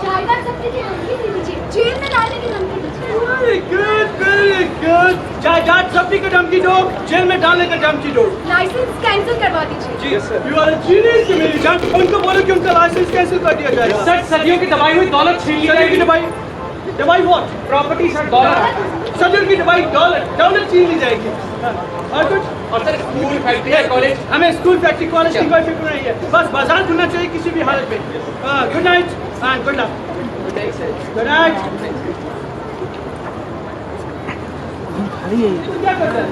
जायदाद सबकी धमकी दे दीजिए, जेल में डालने की धमकी दीजिए। Very good, very good. जायदाद जब्ती का धमकी दो, जेल में डालने का धमकी दो। लाइसेंस कैंसिल करवा दीजिए। जी sir. You are a genius मेरी जान। उनको बोलो कि उनका लाइसेंस कैंसिल कर दिया जाए। सर सदियों की दबाई हुई दौलत छीन ली सदियों की जाएगी। दवाई, दवाई व्हाट? Property sir, dollar. सदियों की दवाई दौलत, दौलत छीन ली जाएगी। और कुछ? और सर स्कूल, फैक्ट्री, कॉलेज। हमें स्कूल, फैक्ट्री, कॉलेज की कोई फिक्र नहीं है। बस बाजार खुलना चाहिए किसी भी हालत में। Good night and good luck. Good night. तो क्या करता है?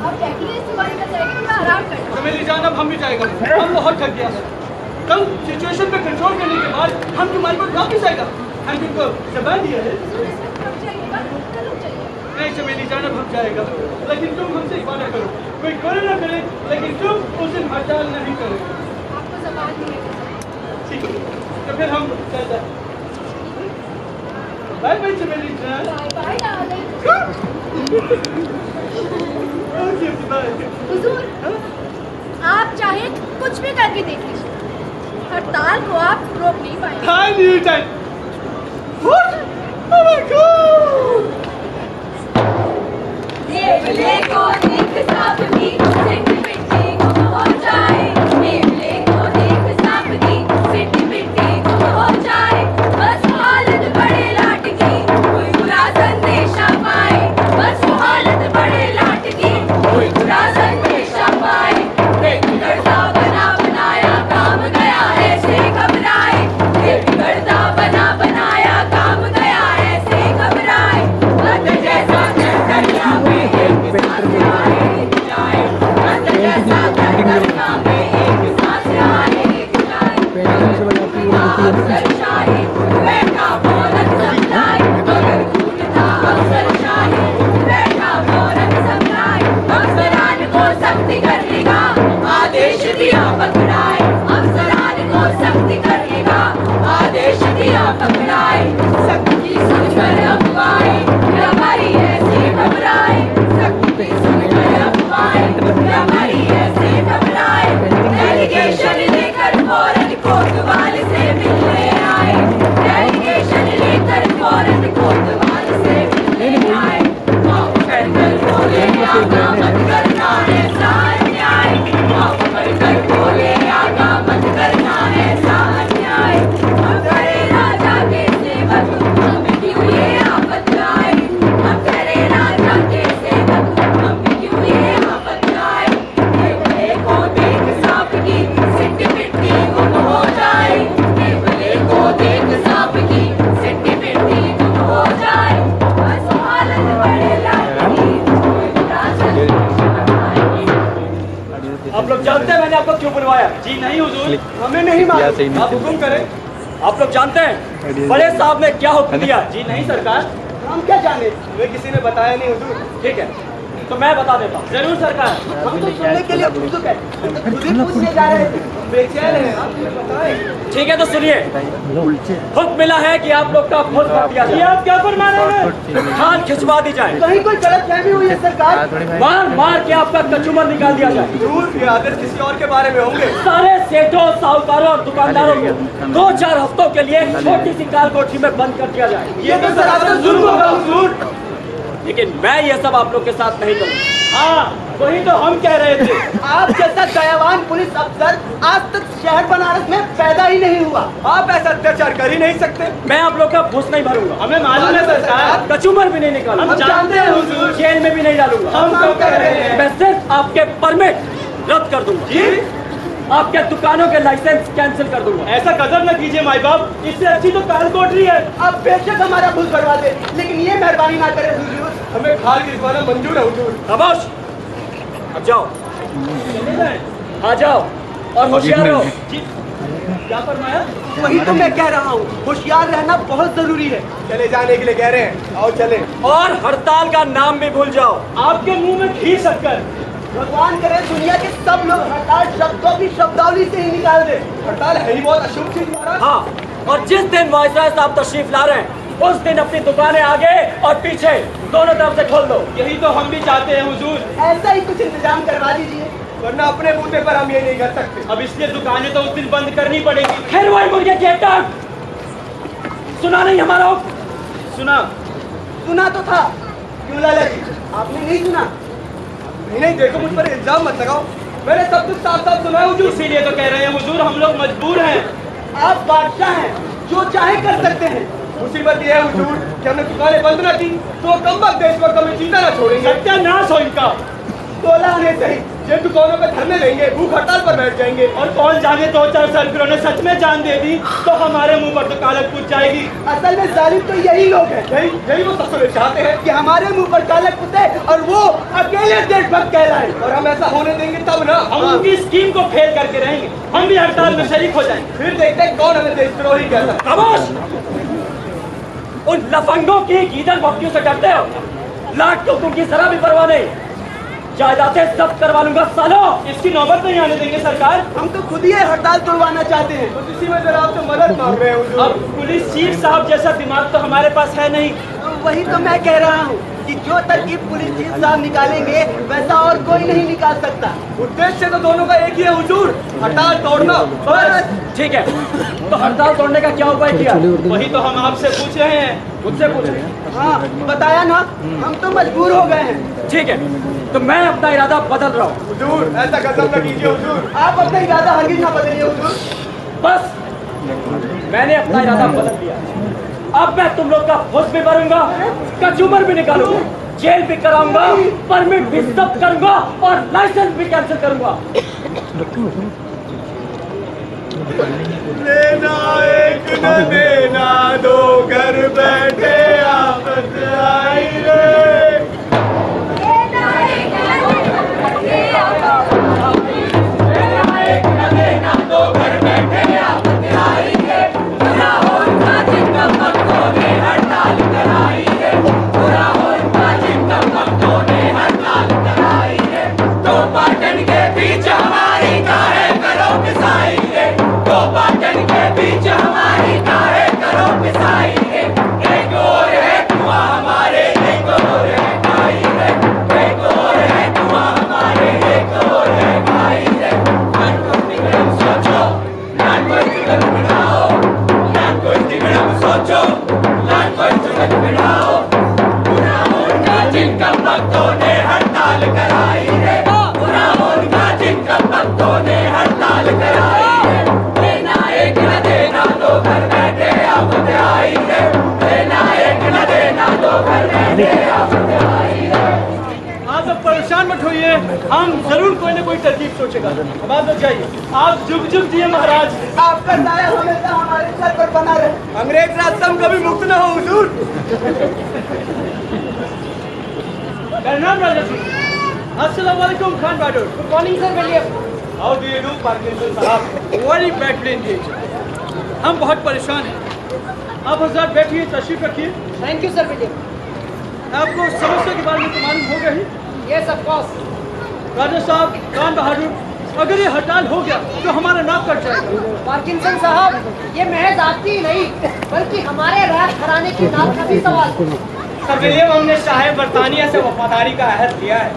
आप जाइए, सुबह निकल जाएगी, थोड़ा आराम करें। तो मेरी जान, अब हम भी जाएगा। हम बहुत थक गया है। कल सिचुएशन पे कंट्रोल करने के बाद हम तुम्हारे पास वापस आएगा। हम तुमको ज़बान दिया है। नहीं चमेली जान, अब हम जाएगा, लेकिन तुम हमसे एक वादा करो, कोई करे ना करे, लेकिन तुम उस दिन हड़ताल नहीं करोगे। आपको ज़बान दी है। ठीक है, तो फिर हम चलते हैं। बाय बाय चमेली जान। Bye bye darling. Okay bye. हुजूर, आप चाहे कुछ भी करके देख लीजिए, हड़ताल को आप रोक नहीं पाएंगे। Hi Newton. What? Oh my God! नेवले को देख साबनी सिटी मिट्टी को हो जाए, नेवले को देख साबनी सिटी मिट्टी को हो जाए, बस हालत बड़े लाट की कोई बुरा संदेशा पाए, बस हालत बड़े लाट की कोई बुरा संदेशा पाए, बिगड़ता बना बनाया काम गया ऐसे घबराए, बिगड़ता बना जी नहीं हुजूर, हमें नहीं मालूम। आप हुक्म करें। आप लोग जानते हैं बड़े साहब ने क्या हुक्म दिया? जी नहीं सरकार। हम क्या जाने, हमें किसी ने बताया नहीं हुजूर। ठीक है, तो मैं बता देता हूँ। जरूर सरकार। हम तो सुनने के लिए उत्सुक हैं, हम तो खुद ही पूछने जा रहे थे, बेचैन हैं, आप हमें बताएं। ठीक है, तो सुनिए। हुक्म मिला है कि आप लोग का भोज कर दिया ये जाए, आप क्या फरमा रहे हैं? खान खिंचवा दी जाए, कहीं कोई गलतफहमी हुई है सरकार? मार मार के आपका कचूमर निकाल दिया जाए। हुजूर, ये आदेश किसी और के बारे में होंगे। सारे सेठों, साहूकारों और दुकानदारों को 2-4 हफ्तों के लिए छोटी सी काल कोठरी में बंद कर दिया जाए। ये तो सरासर जुल्म होगा हुजूर। लेकिन मैं ये सब आप लोग के साथ नहीं करूँगा। हाँ, वही तो हम कह रहे थे। आप जैसा दयावान पुलिस अफसर आज तक शहर बनारस में पैदा ही नहीं हुआ। आप ऐसा अत्याचार कर ही नहीं सकते। मैं आप लोग का घूस नहीं भरूंगा, हमें मालूम है सरकार। कचूमर भी नहीं निकालूंगा, हम जानते हैं हुजूर। जेल में भी नहीं डालूंगा। हम क्यों कह रहे हैं? मैं सिर्फ आपके परमिट रद्द कर दूंगा जी, आपके दुकानों के लाइसेंस कैंसिल कर दूंगा। ऐसा कदर न कीजिए माई बाप, इससे अच्छी तो काल कोठरी है। आप बेशक हमारा भूल करवा दे, लेकिन ये मेहरबानी ना करें हुजूर। हमें खाल गिरवाना मंजूर है हुजूर। खामोश, अब जाओ, आ जाओ और होशियार रहो। क्या फरमाया? वही तो मैं कह रहा हूँ, होशियार रहना बहुत जरूरी है। चले जाने के लिए कह रहे हैं, आओ चले। और हड़ताल का नाम भी भूल जाओ। आपके मुंह में घी शक्कर। भगवान करे दुनिया के सब लोग हड़ताल शब्दों की शब्दावली से ही निकाल दे। हड़ताल है ही बहुत अशुभ चीज महाराज। हाँ, और जिस दिन वायसराय साहब तशरीफ ला रहे हैं उस दिन अपनी दुकानें आगे और पीछे दोनों तरफ से खोल दो। यही तो हम भी चाहते हैं हुजूर। ऐसा ही कुछ इंतजाम करवा दीजिए, वरना अपने बूते पर हम ये नहीं कर सकते। अब इसलिए दुकानें तो उस दिन बंद करनी पड़ेगी। खैर वही मुर्गे की एक टांग। सुना नहीं हमारा हुक्म? सुना। सुना तो था, क्यों लाला जी आपने नहीं सुना? नहीं, देखो मुझ पर इल्जाम मत लगाओ, मैंने सब कुछ साफ साफ सुना है हुजूर। इसीलिए तो कह रहे हैं हुजूर, हम लोग मजबूर हैं। आप बादशाह हैं, जो चाहे कर सकते हैं। मुसीबत ये है हुजूर कि हमने दुकानें बंद न की तो कम वक्त देश वक्त हमें जीता न छोड़ेंगे। सत्यानाश हो इनका। तोला आने सही, ये दुकानों पे धरने देंगे, भूख हड़ताल पर बैठ जाएंगे। और कौन जाने 2-4 सरगरों ने सच में जान दे दी तो हमारे मुंह पर तो कालक पूछ जाएगी। असल में जालिम तो यही लोग हैं, यही वो सबसे चाहते हैं कि हमारे मुंह पर कालक पुते और वो अकेले देशभक्त कहलाए। और हम ऐसा होने देंगे तब ना हम उनकी स्कीम को फेल करके रहेंगे। हम भी हड़ताल में शरीक हो जाएंगे। फिर देखते हैं कौन हमें देशद्रोही कहता है। खामोश! उन लफंगों की गीदड़ बफ्तियों से डरते हो? लाख तो तुमकी जरा भी परवाह नहीं। जायदादें जब्त करवा लूंगा सालों। इसकी नौबत नहीं आने देंगे सरकार। हम तो खुद ही हड़ताल तोड़वाना चाहते हैं, तो इसी में जरा आपसे मदद मांग रहे हैं हुजूर। अब पुलिस चीफ साहब जैसा दिमाग तो हमारे पास है नहीं। वही तो मैं कह रहा हूँ कि जो तरकीब पुलिस चीफ साहब निकालेंगे वैसा और कोई नहीं निकाल सकता। उद्देश्य तो दोनों का एक ही है हुजूर, हड़ताल तोड़ना। बस ठीक है, तो हड़ताल तोड़ने का क्या उपाय किया? वही तो हम आपसे पूछ रहे हैं। मुझसे पूछ रहे हैं? हाँ बताया ना, हम तो मजबूर हो गए हैं। ठीक है, तो मैं अपना इरादा बदल रहा हूँ। हुजूर ऐसा गजब न कीजिए हुजूर। आप अपना इरादा हरगिज ना बदलिए हुजूर। बस मैंने अपना इरादा बदल दिया। अब मैं तुम लोग का भूस भी भरूंगा, कचूमर भी निकालूंगा, जेल भी कराऊंगा, परमिट भी जब्त करूंगा और लाइसेंस भी कैंसिल करूंगा। लेना एक न देना दो, घर बैठे आफत आई रे। आप सब परेशान मत होइए, हम जरूर कोई ना कोई तरकीब सोचेगा। अब आप लोग जाइए। आप जुग जुग जिए महाराज। आपका साया हमेशा हमारे सर पर बना रहे। अंग्रेज राज से हम कभी मुक्त न हो हुजूर। मेरा नाम राजा सिंह। अस्सलाम वालेकुम Khan Bahadur. Good morning sir. बोलिए। How do you do Parkinson sahib? Very badly engage. हम बहुत परेशान हैं। आप हजरत बैठिए, तशरीफ रखिए। Thank you sir William. आपको समस्या के बारे में तो मालूम हो गया ही। Yes of course. Raja sahib, Khan बहादुर, अगर ये हड़ताल हो गया तो हमारा नाक कट जाएगा। पार्किंसन साहब, ये महज आपकी ही नहीं बल्कि हमारे राज घराने की नाक का भी सवाल है। सर विलियम, हमने शाह बरतानिया से वफादारी का अहद लिया है।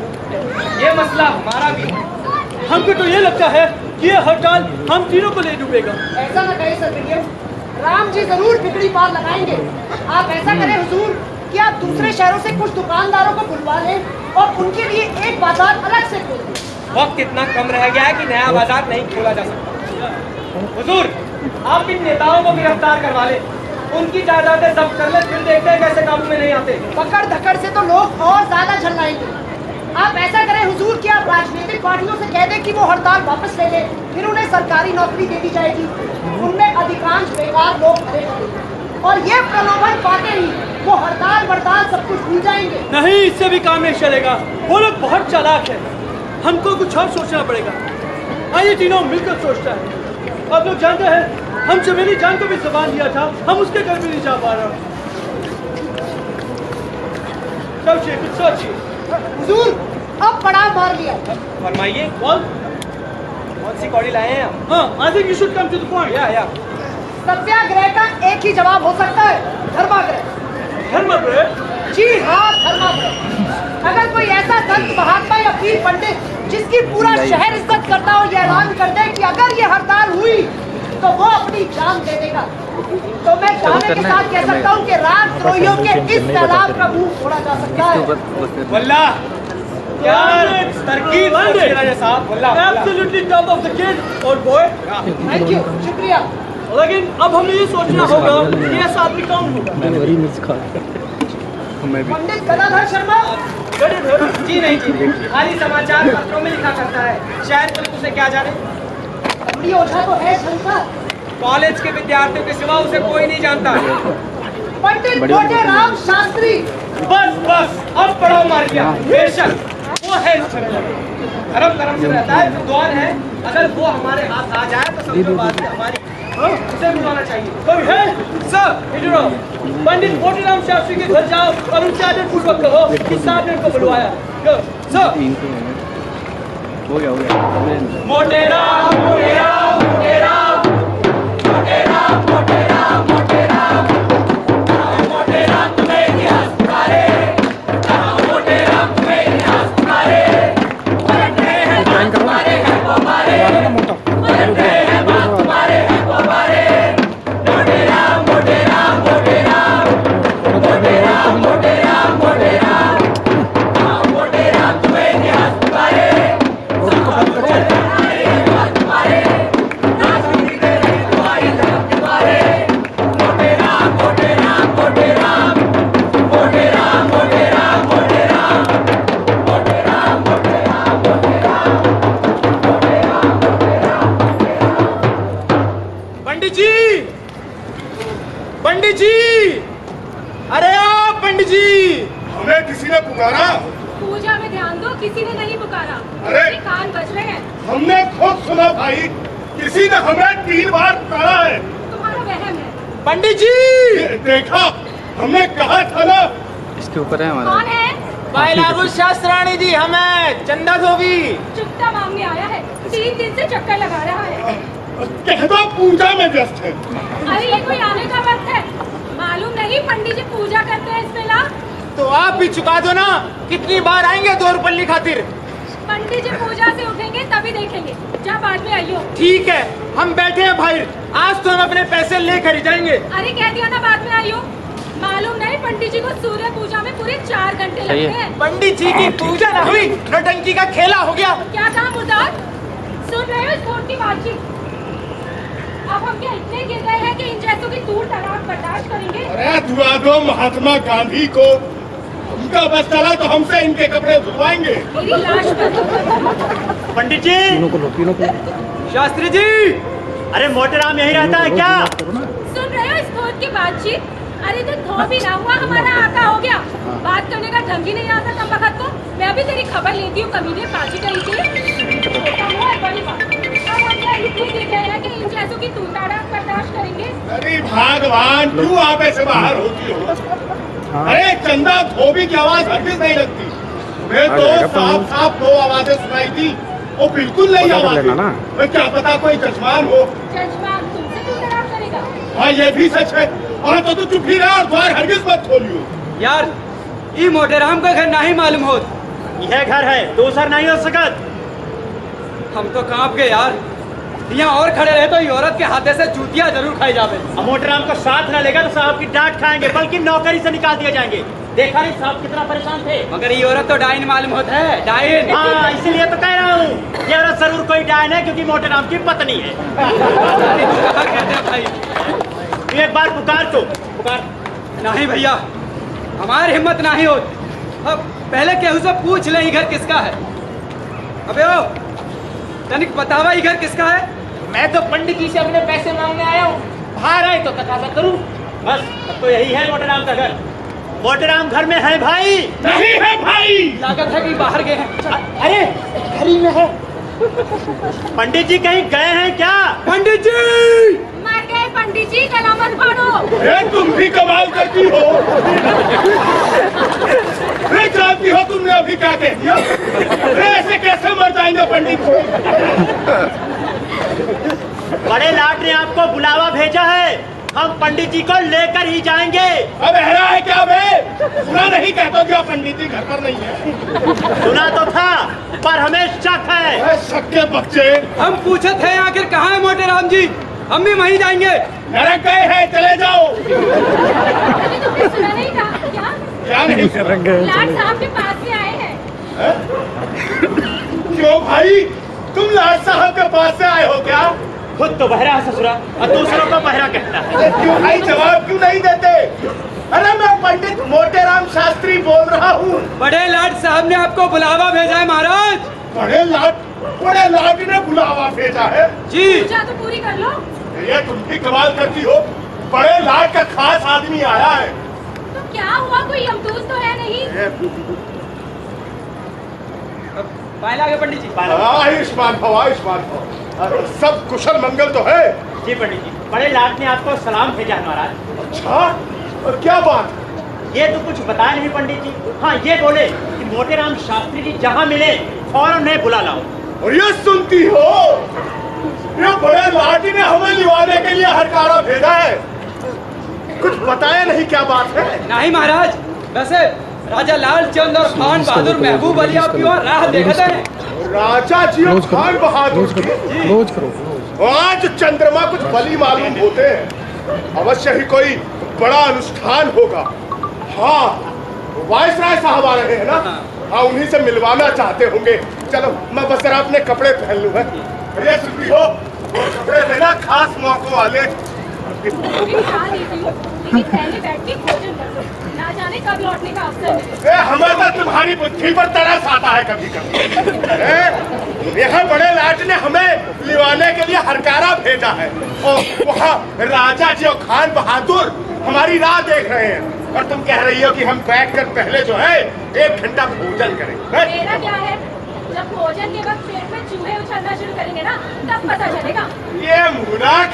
ये मसला हमारा भी है। हमको तो ये लगता है कि ये हड़ताल हम तीनों को ले डूबेगा। ऐसा न कहे सर विलियम, राम जी जरूर बिगड़ी पार लगाएंगे। आप ऐसा करें हुजूर कि आप दूसरे शहरों से कुछ दुकानदारों को बुलवा लें और उनके लिए एक बाजार अलग से खोल दें। वक्त इतना कम रह गया है कि नया बाजार नहीं खोला जा सकता। हुजूर, आप इन नेताओं को गिरफ्तार करवा लें, उनकी जायदादें जब्त कर लें, फिर देखते हैं कैसे काबू में नहीं आते। पकड़ धकड़ से तो लोग और ज्यादा झल्लाएंगे। आप ऐसा करें हुजूर कि आप राजनीतिक पार्टियों से कह दें कि वो हड़ताल वापस ले लें, फिर उन्हें सरकारी नौकरी दे दी जाएगी। उनमें अधिकांश बेकार लोग खड़े होंगे और ये प्रलोभन पाते ही वो हड़ताल वड़ताल सब कुछ भूल जाएंगे। नहीं, इससे भी काम नहीं चलेगा। वो लोग बहुत चालाक है। हमको कुछ और सोचना पड़ेगा। आइए तीनों मिलकर सोचता है। आप लोग जानते हैं, हमसे मेरी जान को भी ज़बान दिया था, हम उसके घर भी नहीं जा पा रहे। सोचिए, कुछ सोचिए। हुजूर, अब पड़ाव मार लिया। फरमाइए, कौन सी कौड़ी लाए हैं हम? हाँ, I think you should come to the point. या सत्याग्रह का एक ही जवाब हो सकता है, धर्माग्रह। धर्माग्रह? जी हाँ, धर्माग्रह। अगर कोई ऐसा संत महात्मा या पीर पंडित जिसकी पूरा शहर इज्जत करता हो ये ऐलान कर दे कि अगर ये हड़ताल हुई तो वो अपनी जान दे देगा, तो मैं दावे के साथ कह सकता हूँ कि राजद्रोहियों के इस तालाब का मुंह फोड़ा जा सकता है। वल्लाह, क्या तरकीब है राजा साहब, वल्लाह। Absolutely top of the kid, old boy. Thank you, शुक्रिया। लेकिन अब हमें ये सोचना होगा कि ऐसा आदमी कौन होगा। मैंने बड़ी मिस खा पंडित गदाधर शर्मा। जी नहीं जी, खाली समाचार पत्रों में लिखा करता है, शायद पुलिस उसे क्या जाने। बड़ी ओझा तो है शंकर। कॉलेज के विद्यार्थियों के सिवा उसे कोई नहीं जानता। पंडित मोटे राम शास्त्री। बस बस, अब पड़ाव मार दिया। बेशक वो है धर्म कर्म से रहता है, विद्वान है। अगर वो हमारे हाथ आ जाए तो समझो बात है हमारी। उसे बुलाना चाहिए। कोई है? सर, इधर आओ। पंडित मोतीराम शास्त्री के घर जाओ और उनसे आदर पूर्वक कहो कि साहब ने उनको बुलवाया। सर, हो गया मोटेराम मोटेराम मोटेराम मोटेराम मोटेराम मोटेराम मोटेराम तुम्हें इतिहास पुकारे, मोटेराम तुम्हें इतिहास पुकारे। पलट रहे हैं बात तुम्हारे हैं वो हमारे, पलट रहे हैं बात तुम्हारे हैं वो हमारे। मोटेराम मोटेराम मोटेराम मोटेराम मोटेराम मोटेराम मोटेराम तुम्हें इतिहास पुकारे। पंडित जी, अरे आप पंडित जी। हमें किसी ने पुकारा? पूजा में ध्यान दो, किसी ने नहीं पुकारा। अरे! मेरे कान बज रहे हैं। हमने खुद सुना भाई, किसी ने हमें 3 बार पुकारा है। तुम्हारा वहम है। पंडित जी, देखा, हमने कहा था ना। इसके ऊपर है हमारा। कौन है? बायलागुल शास्त्राणी जी, हमें चंदा धोबी। चुकता मांगने आया है, 3 दिन से चक्कर लगा रहा है। कह दो पूजा में व्यस्त है। अरे ये कोई आने का वक्त है, मालूम नहीं पंडित जी पूजा करते हैं इस बेला। तो आप भी चुका दो ना, कितनी बार आएंगे 2 रुपये खातिर। पंडित जी पूजा से उठेंगे तभी देखेंगे, जब बाद में आइयो। ठीक है, हम बैठे हैं बाहर, आज तो हम अपने पैसे लेकर ही जाएंगे। अरे कह दिया ना बाद में आइयो। मालूम नहीं पंडित जी को सूर्य पूजा में पूरे 4 घंटे लगते हैं। पंडित जी की पूजा न हुई, नौटंकी का खेला हो गया। क्या कहा मुर्दार? सुन रहे हो इस फोन की बातचीत? अब हम क्या इतने गिर गए हैं कि इन जैसों की दूर तड़ाक बर्दाश्त करेंगे? अरे दुआ दो महात्मा गांधी को, उनका बस चला तो हमसे इनके कपड़े धुलवाएंगे। मेरी लाश पर। पंडित जी, तीनों को शास्त्री जी, अरे मोटेराम यही रहता है क्या? सुन रहे हो इस फोन की बातचीत? अरे तो धो भी ना हुआ हमारा आका हो गया, बात करने का ढंग ही नहीं आता कम वक्त को। मैं अभी तेरी खबर लेती हूँ, कमीने पाची करी थी। बड़ी बात। अब हम क्या इतनी देख रहे हैं कि इन जैसों की तूताड़ा बर्दाश्त करेंगे? अरे भगवान, क्यों आप ऐसे बाहर होती हो? अरे चंदा धोबी की आवाज हरगिज नहीं लगती। मैं तो साफ साफ दो आवाजें सुनाई थी, वो बिल्कुल नहीं आवाज। मैं क्या पता कोई जजमान हो। जजमान तुमसे तूताड़ा करेगा? हाँ ये भी सच है। और तो तू चुप ही रहा और द्वार हरगिज मत खोलियो। यार ई मोटेराम का घर नहीं मालूम हो। यह घर है, दूसरा नहीं हो सकत। हम तो कांप गए यार। यहाँ और खड़े रहे तो ये औरत के हाथे से जूतियाँ जरूर खाई जावे। मोटेराम को साथ न लेगा तो साहब की डांट खाएंगे, बल्कि नौकरी से निकाल दिए जाएंगे। देखा नहीं साहब कितना परेशान थे। मगर ये औरत तो डाइन मालूम होता है, डाइन। हाँ इसीलिए तो कह रहा हूँ, ये औरत जरूर कोई डायन है, क्योंकि मोटेराम की पत्नी है। कहते हैं भाई, तू एक बार पुकार तो पुकार। नहीं भैया, हमारी हिम्मत नहीं होती। अब पहले केहू से पूछ ले, ये घर किसका है? अबे ओ तनिक बतावा, ये घर किसका है? मैं तो पंडित जी से अपने पैसे मांगने आया हूँ, बाहर आए तो तकाजा करूँ। बस अब तो यही है मोटेराम का घर। मोटेराम घर में है भाई? नहीं है भाई। लागत है कि बाहर गए हैं। अरे घर ही में है। पंडित जी कहीं गए हैं क्या? पंडित जी मर गए पंडित जी, गला मत फाड़ो। अरे तुम भी कमाल करती हो। अरे जानती हो तुमने अभी क्या कह दिया? अरे ऐसे कैसे मर जाएंगे पंडित जी? बड़े लाट ने आपको बुलावा भेजा है, हम पंडित जी को लेकर ही जाएंगे। अब हरा है क्या बे? सुना नहीं कहता क्या पंडित जी घर पर नहीं है? सुना तो था, पर हमें शक है। अरे शक के बच्चे, हम पूछे थे आखिर कहाँ है मोटेराम जी? हम भी वहीं जाएंगे। नरक गए हैं, चले जाओ। अभी तुमने सुना नहीं था क्या? क्या नहीं लाट साहब के पास से आए हैं। क्यों भाई, तुम लाट साहब के पास से आए हो क्या? खुद तो बहरा है ससुरा और दूसरों को बहरा कहता है। अरे क्यों भाई जवाब क्यों नहीं देते? अरे मैं पंडित मोटेराम शास्त्री बोल रहा हूँ। बड़े लाट साहब ने आपको बुलावा भेजा है महाराज। बड़े लाट ने बुलावा भेजा है जी। पूजा तो पूरी कर लो। ये तुम भी कमाल करती हो। बड़े लाट का खास आदमी आया है। तो क्या हुआ, कोई अमदूस तो है नहीं? पाए लागे पंडित जी। आयुष्मान भव, आयुष्मान भव। सब कुशल मंगल तो है? जी पंडित जी, बड़े लाट ने आपको सलाम भेजा है महाराज। अच्छा, और क्या बात? ये तो कुछ बताया नहीं पंडित जी। हाँ ये बोले कि मोटेराम शास्त्री जी जहाँ मिले फौरन उन्हें बुला लाओ। और ये सुनती हो, ये बड़े लाट ने हमें लिवाने के लिए हरकारा भेजा है। कुछ बताया नहीं क्या बात है? नहीं महाराज, वैसे राजा लाल चंद और खान बहादुर महबूब अली आपकी ओर राह देखते हैं। राजा जी और खान बहादुर क्लोज करो। आज चंद्रमा कुछ बली मालूम होते हैं। अवश्य ही कोई बड़ा अनुष्ठान होगा। हाँ वायसराय साहब आ रहे हैं ना? हाँ उन्हीं से मिलवाना चाहते होंगे। चलो मैं बस जरा अपने कपड़े पहन लूँ। ये सुनती हो, वो कपड़े लेना खास मौकों वाले। अभी खा लेती हूँ, लेकिन पहले बैठ के भोजन करो, ना जाने कब लौटने का अवसर मिले। हमें तो तुम्हारी बुद्धि पर तरस आता है कभी कभी। यह बड़े लाट ने हमें लिवाने के लिए हरकारा भेजा है और वहाँ राजा जी और खान बहादुर हमारी राह देख रहे हैं। और तुम कह रही हो कि हम बैठकर पहले जो है 1 घंटा भोजन करें। मेरा क्या है, जब भोजन के वक्त पेट में चूहे उछलना शुरू करेंगे ना, तब पता चलेगा। ये मूर्ख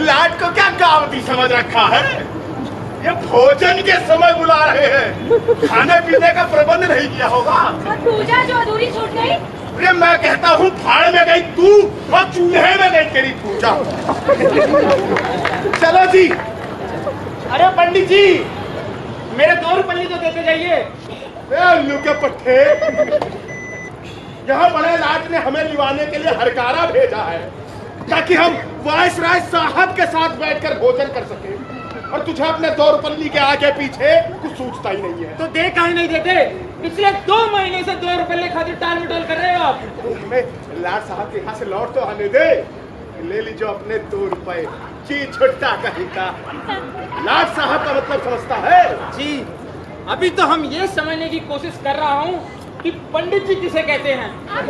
लाट को क्या गावती समझ रखा है? ये भोजन के समय बुला रहे हैं, खाने पीने का प्रबंध नहीं किया होगा। और पूजा जो अधूरी छूट गई। अरे मैं कहता हूँ भाड़ में गई तू और चूल्हे में गई तेरी पूजा। चलो जी। अरे पंडित जी, मेरे 2 रुपये तो देते जाइए। उल्लू के पट्टे, यहाँ बड़े लाट ने हमें लिवाने के लिए हरकारा भेजा है ताकि हम वायसराय साहब के साथ बैठकर भोजन कर सके। और तुझे अपने 2 रुपये के आगे पीछे कुछ सूझता ही नहीं है। तो दे काहे नहीं देते? पिछले 2 महीने से 2 रुपये खातिर टाल मटोल कर रहे हो आप। हमें लाट साहब के यहाँ से लौट तो आने दे। ले लीजिए अपने 2 रुपए। जी छुट्टा कहीं का। लाट साहब का मतलब समझता है? जी, अभी तो हम ये समझने की कोशिश कर रहा हूँ कि पंडित जी किसे कहते हैं। आप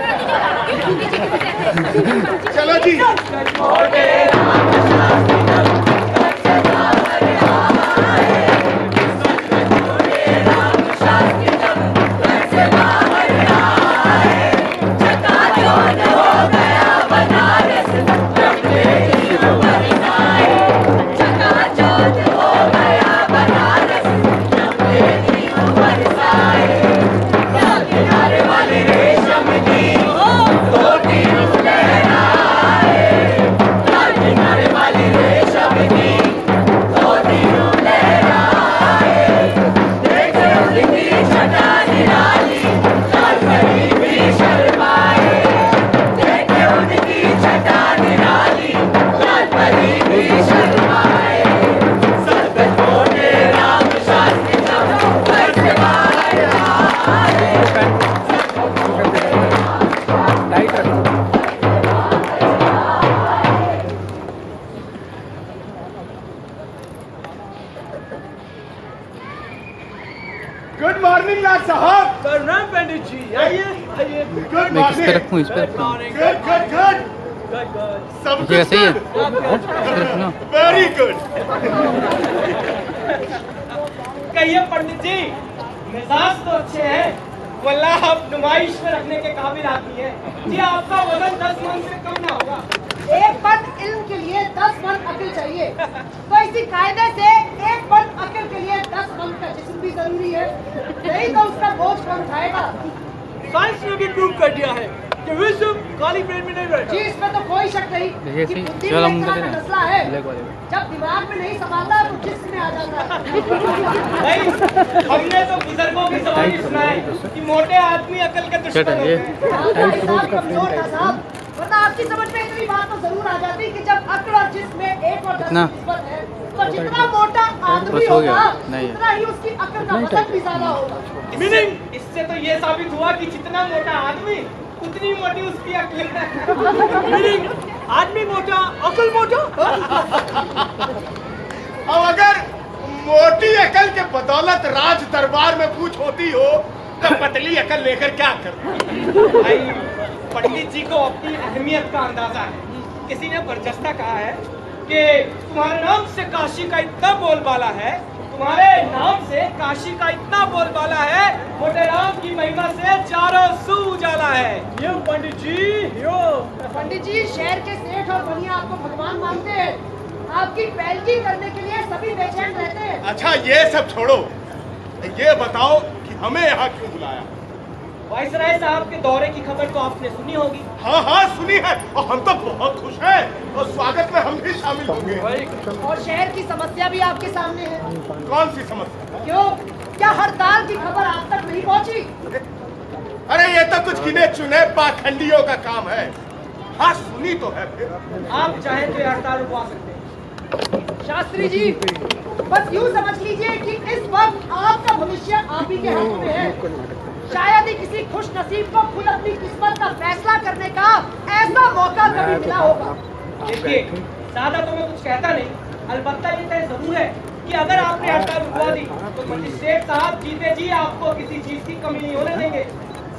पंडित जी को कहते हैं। चलो जी। हो गया बना गुड मॉर्निंग लाट साहब। प्रणाम पंडित जी, आइए आइए। गुड मैं किस पे मॉर्निंग। रखूँ, इस पे रखूँ? Good good good. सब ये कुछ सही है? good? रखना। Very good. कहिए पंडित जी, मिजाज तो अच्छे हैं, वल्लाह आप नुमाइश में रखने के काबिल आदमी हैं। जी आपका वजन 10 मन से कम ना होगा। एक मन इल्म के लिए 10 मन अकल चाहिए, तो इसी कायदे से एक मन अकल के लिए 10 मन का जिस्म भी जरूरी है, नहीं तो उसका बोझ कौन उठाएगा। साइंस ने भी प्रूव कर दिया है कि विश्व खाली ब्रेन में नहीं जी रहता। इसमें तो कोई शक नहीं देखिए कि सही, बुद्धि चलो हम में इतना कर रहे हैं। मसला है, ब्लैक वाले। जब दिमाग में नहीं समाता तो जिस्म में आ जाता है। भाई हमने तो बुजुर्गों की सवारी सुना है कि मोटे आदमी अकल के दुश्मन होते हैं। आपका हिसाब कमजोर था साहब, वरना आपकी समझ में इतनी बात तो जरूर आ जाती कि जब अकल और जिस्म में 1 और 10 कितना? निस्बत है, तो जितना मोटा आदमी बस हो गया। होगा नहीं है। उतना ही उसकी अकल का वजन भी ज्यादा होगा। इससे तो ये साबित हुआ कि जितना मोटा आदमी उतनी मोटी उसकी अकल है। मीनिंग आदमी मोटा, अकल मोटा। अब अगर मोटी अकल के बदौलत राज दरबार में पूछ होती हो तो पतली अकल लेकर क्या कर। भाई पंडित जी को अपनी अहमियत का अंदाजा है। किसी ने बरजस्ता कहा है कि तुम्हारे नाम से काशी का इतना बोलबाला है, तुम्हारे नाम से काशी का इतना बोलबाला है, मोटे राम की महिमा से चारों सू उजाला है। यो पंडित जी, यो। पंडित जी शहर के सेठ और बनिया आपको भगवान मानते हैं, आपकी पैलकी करने के लिए सभी बेचैन रहते हैं। अच्छा ये सब छोड़ो, ये बताओ कि हमें यहाँ क्यों बुलाया। वाइसराय साहब के दौरे की खबर तो आपने सुनी होगी। हाँ हाँ सुनी है, और हम तो बहुत खुश हैं और स्वागत में हम भी शामिल होंगे। और शहर की समस्या भी आपके सामने है। कौन सी समस्या? क्यों, क्या हड़ताल की खबर आप तक नहीं पहुंची? अरे ये तो कुछ गिने चुने पाखंडियों का काम है। हाँ सुनी तो है। फिर आप चाहें तो ये हड़ताल रुकवा सकते हैं। शास्त्री जी बस यूँ समझ लीजिए कि इस वक्त आपका भविष्य आप ही के हाथ में है। शायद ही किसी खुश नसीब को खुद अपनी किस्मत का फैसला करने का ऐसा मौका कभी मिला होगा। देखिए ज्यादा तो मैं कुछ कहता नहीं, अलबत्ता ये तय जरूर है कि अगर आपने हड़ताल रुकवा दी तो मजिस्ट्रेट साहब जीते जी आपको किसी चीज की कमी नहीं होने देंगे।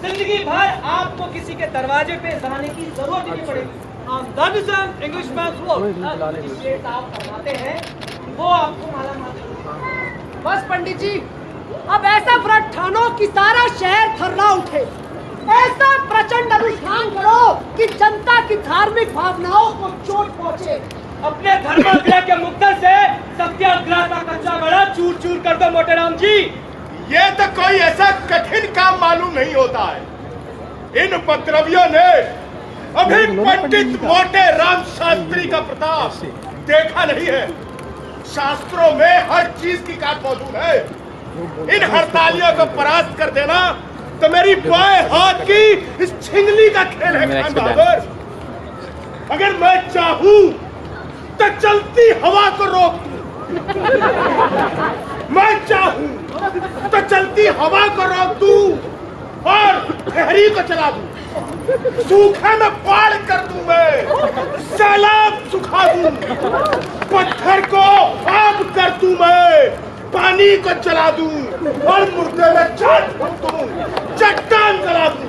जिंदगी भर आपको किसी के दरवाजे पे जाने की जरूरत नहीं पड़ेगी। That is an Englishman's word. Magistrate साहब फरमाते हैं वो आपको माला माल। बस पंडित जी अब ऐसा व्रत ठानो कि सारा शहर थर्रा उठे, ऐसा प्रचंड अनुष्ठान करो कि जनता की धार्मिक भावनाओं को चोट पहुंचे। अपने धर्माग्रह के मुक्तल से सत्याग्रह का कच्चा गड़ा चूर चूर कर दो मोटे राम जी। ये तो कोई ऐसा कठिन काम मालूम नहीं होता है। इन उपद्रवियों ने अभी पंडित मोटे राम शास्त्री का प्रताप देखा नहीं है। शास्त्रों में हर चीज की बात मौजूद है। इन हड़तालियों को परास्त कर देना तो मेरी बाएं हाथ की इस छिंगली का खेल है खान बहादुर। अगर मैं चाहूं तो चलती हवा को रोक दूं, मैं चाहूं तो चलती हवा को रोक दूं और ठहरी को चला दूं, सूखे में पाड़ कर दूं, मैं सैलाब सुखा दूं, पत्थर को आग कर दूं, मैं पानी को जला दूं और मुर्दे में चाट फूंक दूं, चट्टान जला दूं।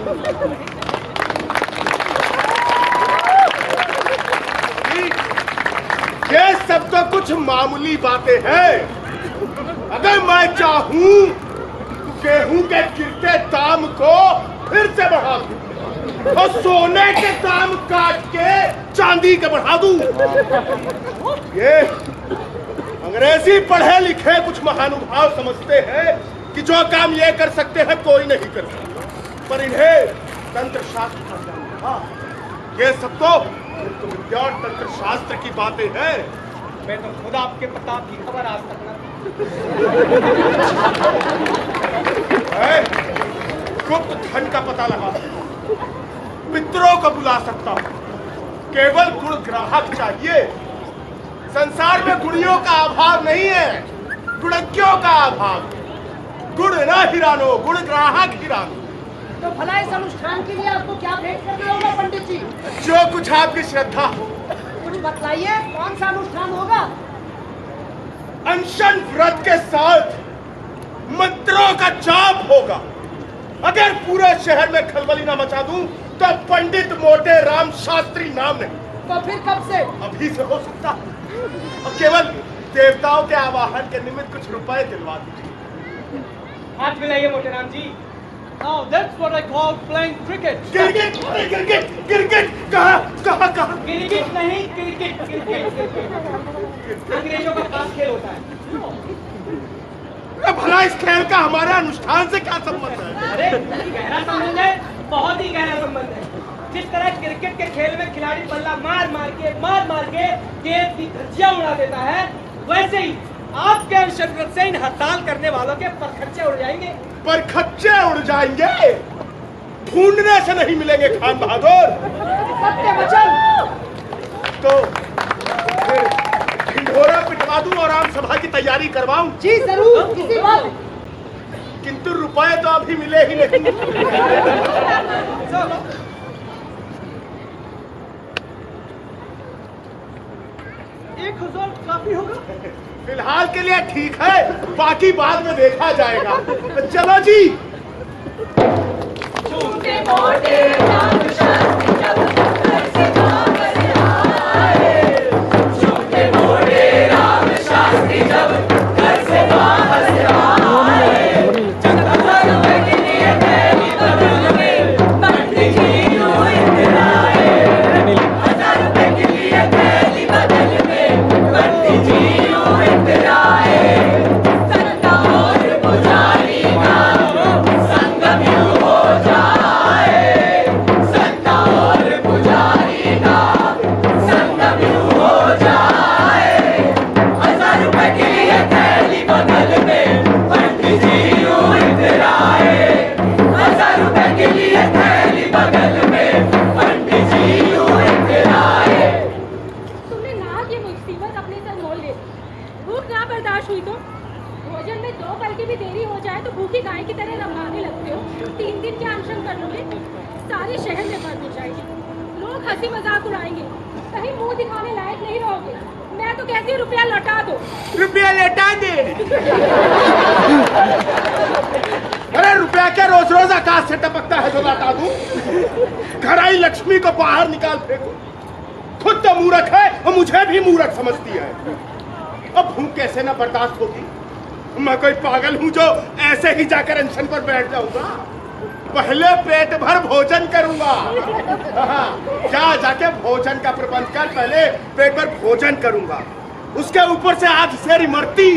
ये सब तो कुछ मामूली बातें हैं। अगर मैं चाहूं तो गेहूं के गिरते दाम को फिर से बढ़ा दूं और सोने के दाम काट के चांदी के बढ़ा दूं। ये अंग्रेजी पढ़े लिखे कुछ महानुभाव समझते हैं कि जो काम ये कर सकते हैं कोई नहीं कर सकता, पर इन्हें तंत्र शास्त्र का ज्ञान था। ये सब तो विद्या और तंत्र शास्त्र की बातें हैं। मैं तो खुद आपके प्रताप की खबर आज तक ना गुप्त धन का पता लगा, पितरों को बुला सकता हूँ, केवल गुण ग्राहक चाहिए। संसार में गुणियों का अभाव नहीं है, गुणज्ञों का अभाव। गुण ना हिरानो, गुण ग्राहक हिरानो। तो भला इस अनुष्ठान के लिए आपको क्या भेंट करना होगा पंडित जी? जो कुछ आपकी श्रद्धा हो। कुछ बतलाइए, कौन सा अनुष्ठान होगा? अनशन व्रत के साथ मंत्रों का जाप तब होगा। अगर पूरे शहर में खलबली ना मचा दूं तो पंडित मोटे राम शास्त्री नाम नहीं। तो फिर कब से? अभी से हो सकता है। और केवल देवताओं के आवाहन के निमित्त कुछ रुपए दिलवा दीजिए। हाथ मिलाइए मोटे Ram ji. Now that's what I call playing cricket. Cricket cricket cricket कहाँ कहाँ कहाँ? क्रिकेट नहीं, क्रिकेट क्रिकेट अंग्रेजों का खास खेल होता है। भला इस खेल का हमारे अनुष्ठान से क्या संबंध है? अरे गहरा संबंध है, बहुत ही गहरा संबंध है। जिस तरह क्रिकेट के खेल में खिलाड़ी बल्ला मार मार के गेंद की धज्जियां उड़ा देता है, वैसे ही आपके अंशग्रहण से इन हड़ताल करने वालों के परखच्चे उड़ जाएंगे। परखच्चे उड़ जाएंगे? ढूंढने से नहीं मिलेंगे खान बहादुर। सत्य वचन। तो फिर ढिंढोरा पिटवा दूं और आम सभा की तैयारी करवाऊं? जी जरूर, किसी बात। किंतु रुपए तो अभी मिले ही नहीं। 1000 काफी होगा? फिलहाल के लिए ठीक है, बाकी बाद में देखा जाएगा। चलो जी। छोटे मोटे राम शास्त्री जब घर से बाहर आए, छोटे मोटे राम शास्त्री जब घर से बाहर आए, 1000 रुपए के लिए थैली बदल में पंडित जी यूं इतराए, 1000 रुपए के लिए थैली बदल में पंडित जी यूं इतराए, संता और पुजारी का संगम यूं हो जाए, संता और पुजारी का संगम यूं हो जाए, 1000 रुपए के लिए थैली बगल में पंडित जी यूं इतराए, 1000 रुपए के लिए थैली बगल में पंडित जी यूं इतराए। तुमने ना ये मुसीबत अपने सर मोल ले। भूख ना बर्दाश्त हुई तो भोजन में 2 पल की भी देरी हो जाए तो भूखी गाय की तरह रंभाने लगते हो। 3 दिन के अनशन कर लोगे, सारे शहर में बंद हो जाएगी, लोग हंसी मजाक उड़ाएंगे, कहीं मुंह दिखाने लायक नहीं रहोगे। मैं तो कहती हूँ रुपया लौटा दो। रुपया लौटा दे। अरे रुपया क्या रोज रोज आकाश से टपकता है जो लौटा दूं? घर आई लक्ष्मी को बाहर निकाल फेंको। खुद तो मूर्ख है और मुझे भी मूर्ख समझती है। अब भूख कैसे ना बर्दाश्त होगी? मैं कोई पागल हूँ जो ऐसे ही जाकर अनशन पर बैठ जाऊंगा? पहले पेट भर भोजन करूंगा। हाँ, जाके भोजन का प्रबंध कर, पहले पेट भर भोजन करूंगा। उसके ऊपर से आज शेर इमरती,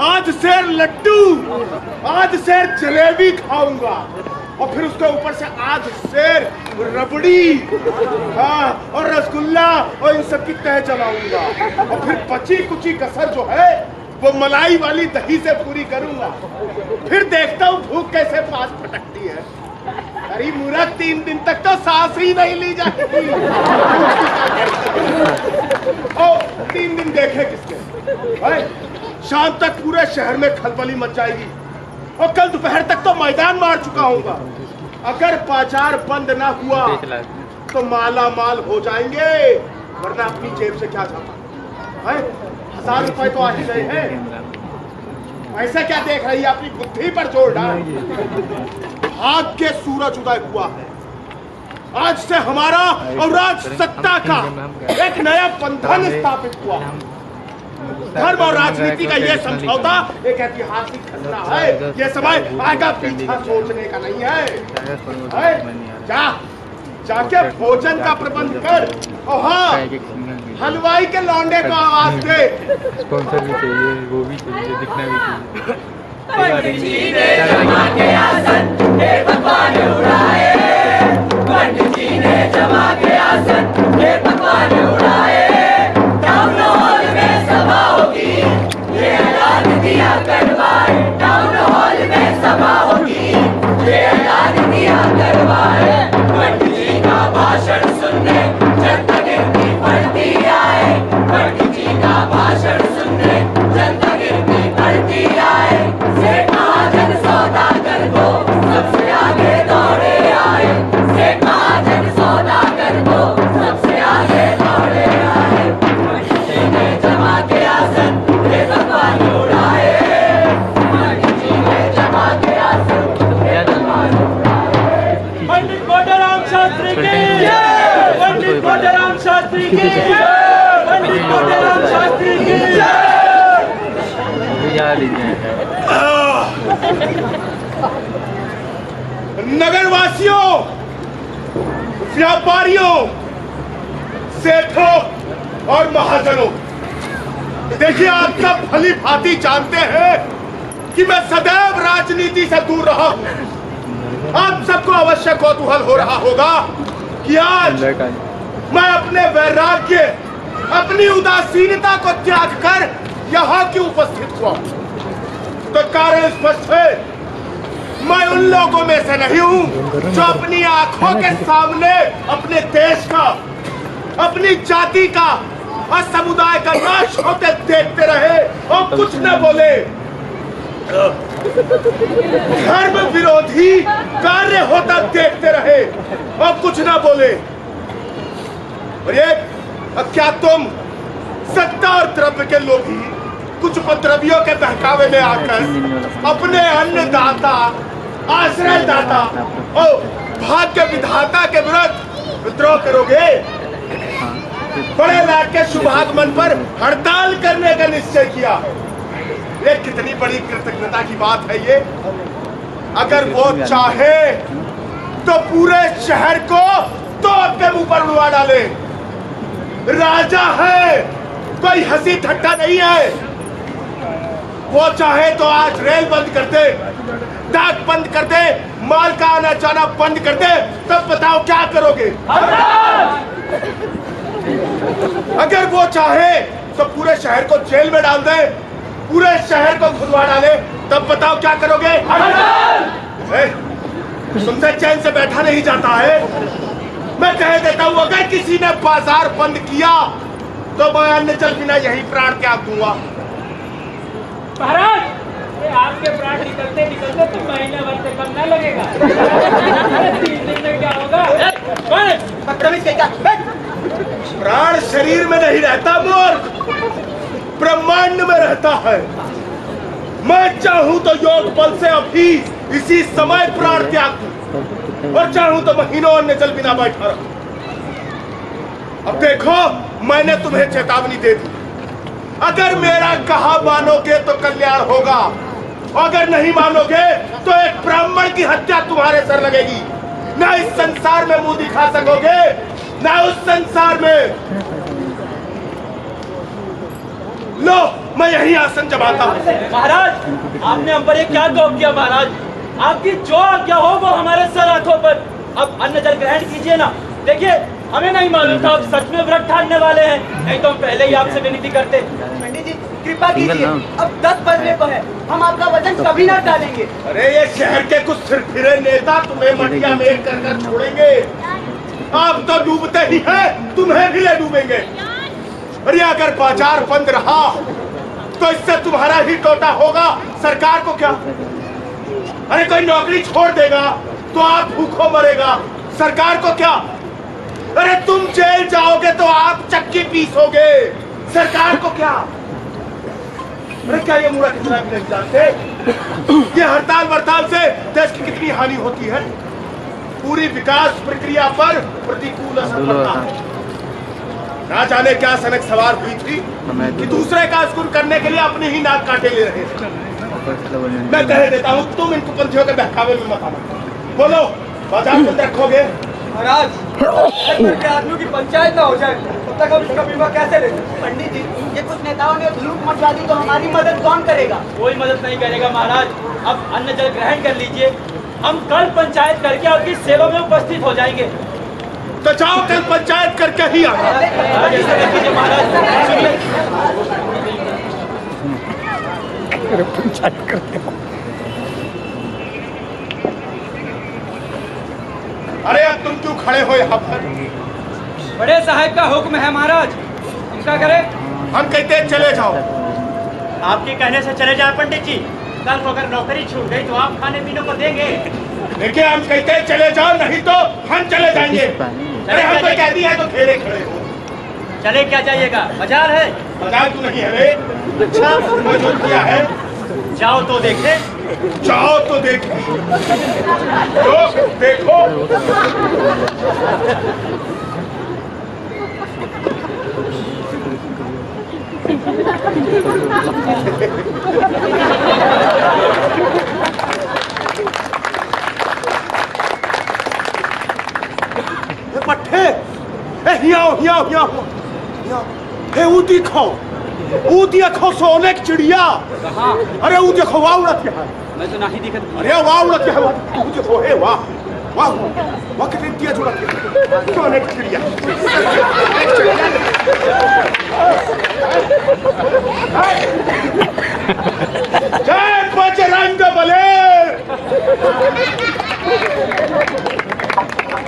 आज शेर लड्डू, आज शेर जलेबी खाऊंगा और फिर उसके ऊपर से आज शेर रबड़ी, हाँ, और रसगुल्ला और इन सब की तह जमाऊंगा और फिर बची कुची कसर जो है वो मलाई वाली दही से पूरी करूंगा। फिर देखता हूँ भूख कैसे पास फटकती है। अरे मूर्ख, 3 दिन तक तो सांस ही नहीं ली जाती। ओ 3 दिन देखे किसके? शाम तक पूरे शहर में खलबली मच जाएगी और कल दोपहर तक तो मैदान मार चुका हूँगा। अगर बाजार बंद ना हुआ तो माला माल हो जाएंगे, वरना अपनी जेब से क्या छापा है? 1000 रुपए तो आ ही गए हैं। ऐसा क्या देख रही है? अपनी बुद्धि पर जोर डाल। भाग्य सूरज उदय हुआ है। आज से हमारा और राज सत्ता का एक नया बंधन स्थापित हुआ। धर्म और राजनीति का यह समझौता एक ऐतिहासिक घटना है। यह समय आगे पीछा सोचने का नहीं है। जाके भोजन का प्रबंध कर और हाँ, हलवाई के लौंडे को आवाज दे। स्पॉन्सर भी चाहिए, वो भी चाहिए, दिखना भी चाहिए। पंडित जी ने जमा के आसन हे पकवान उड़ाए, पंडित जी ने जमा के आसन हे पकवान उड़ाए, टाउन हॉल में सभा होगी ये ऐलान दिया करवाए, टाउन हॉल में सभा होगी ये ऐलान दिया करवाए, पंडित जी का भाषण सुनने जनता गिरती पड़ती आए, पंडित जी का भाषण सुनने जनता गिरती पड़ती आए, सेठ महाजन सौदागर को सबसे आगे दो की पंडित मोतीराम शास्त्री की नगरवासियों, व्यापारियों, सेठों और महाजनों, देखिए आप सब भली भांति जानते हैं कि मैं सदैव राजनीति से दूर रहा हूं। आप सबको अवश्य कौतूहल हो रहा होगा कि आज मैं अपने वैराग्य, अपनी उदासीनता को त्याग कर यहाँ क्यों उपस्थित हुआ। तो कारण स्पष्ट है, मैं उन लोगों में से नहीं हूं जो अपनी आंखों के सामने अपने देश का, अपनी जाति का और समुदाय का नाश होते देखते रहे और कुछ न बोले। धर्म विरोधी कार्य होता देखते रहे और कुछ न बोले। और ये क्या तुम सत्ता और द्रव्य के लोभी कुछ उपद्रवियों के बहकावे में आकर अपने अन्नदाता, आश्रयदाता और भाग्य विधाता के विरुद्ध विद्रोह करोगे? बड़े लाख के शुभागमन पर हड़ताल करने का निश्चय किया। ये कितनी बड़ी कृतज्ञता की बात है ये। अगर वो चाहे तो पूरे शहर को तो अपने मुंह पर उड़वा डाले। राजा है, कोई हंसी ठट्ठा नहीं है। वो चाहे तो आज रेल बंद कर दे, डाक बंद कर दे, माल का आना जाना बंद कर दे, तब बताओ क्या करोगे? अगर वो चाहे तो पूरे शहर को जेल में डाल दे, पूरे शहर को खुदवा डाले, तब बताओ क्या करोगे? तुमसे चैन से बैठा नहीं जाता है। मैं कह देता हूँ, अगर किसी ने बाजार बंद किया तो मैं अन्न जल बिना यही प्राण त्याग दूंगा। महाराज, आपके प्राण निकलते निकलते तो महीने भर से कम न लगेगा। 3 दिन में क्या होगा? प्राण शरीर में नहीं रहता मूर्ख, ब्रह्मांड में रहता है। मैं चाहूं तो योग बल से अभी इसी समय प्राण त्याग दूं और चाहूं तो महीनों अन्न जल बिना बैठा रहूं। अब देखो, मैंने तुम्हें चेतावनी दे दी। अगर मेरा कहा मानोगे तो कल्याण होगा, अगर नहीं मानोगे तो एक ब्राह्मण की हत्या तुम्हारे सर लगेगी। ना इस संसार में मुंह दिखा सकोगे, ना उस संसार में। लो, मैं यही आसन जमाता हूँ। महाराज, आपने हम पर ये क्या दौड़ किया? महाराज, आपकी जो आज्ञा हो वो हमारे सर हाथों पर। अब अन्न जल ग्रहण कीजिए ना। देखिए, हमें नहीं मालूम था आप सच में व्रत ठानने वाले हैं, नहीं तो हम पहले ही आपसे विनती करते। पंडित जी, कृपा कीजिए, अब 10 बजने को है, हम आपका वचन कभी ना टालेंगे। अरे ये शहर के कुछ सिरफिरे नेता तुम्हें मटिया में कर छोड़ेंगे। आप तो डूबते ही हैं, तुम्हें भी ले डूबेंगे। अरे अगर बाजार बंद रहा तो इससे तुम्हारा ही टोटा होगा, सरकार को क्या? अरे कोई नौकरी छोड़ देगा तो आप भूखों मरेगा, सरकार को क्या? अरे तुम जेल जाओगे तो आप चक्की पीसोगे, सरकार को क्या? अरे क्या ये मूर्ख इतना भी नहीं जानते? ये हड़ताल वड़ताल से देश की कितनी हानि होती है, पूरी विकास प्रक्रिया पर प्रतिकूल असर पड़ता है। ना जाने क्या सनक सवार हुई थी कि दूसरे का अस्कुर करने के लिए अपने ही नाक काटे ले रहे थे। मैं कह देता हूँ, तुम इन कुपंथियों के बहकावे में मत आना। बोलो, बाजार बंद रखोगे? महाराज, आदमियों की पंचायत ना हो जाए तब तक हम इसका बीमा कैसे लें? पंडित जी, ये कुछ नेताओं ने लूट मचवा दी तो हमारी मदद कौन करेगा? कोई मदद नहीं करेगा महाराज। अब अन्न जल ग्रहण कर लीजिए, हम कल पंचायत करके आपकी सेवा में उपस्थित हो जाएंगे। तो जाओ, कल पंचायत करके ही आना। अरे अब तुम क्यों खड़े हो यहाँ पर? बड़े साहब का हुक्म है महाराज, हम क्या करें? हम कहते हैं चले जाओ। आपके कहने से चले जाए पंडित जी। कल को अगर नौकरी छूट गई तो आप खाने पीने को देंगे। देखिए, हम कहते हैं चले जाओ, नहीं तो हम चले जाएंगे। अरे हम तो कह दिया है तो खेले खड़े हो। चले क्या जाइएगा? बाजार है। बाजार तो नहीं है रे। अच्छा, मौजूद किया है। जाओ तो देखे। जाओ तो देखे। तो देखो। पट्टे हिया हे ऊ देखो सोने की चिड़िया। अरे ऊ देखो वाह उड़त है। मैं तो नहीं दिखत। अरे वाह उड़त है। ऊ देखो हे वाह वाह वाह कितनी तेज उड़त है सोने की चिड़िया। जय बजरंग बली।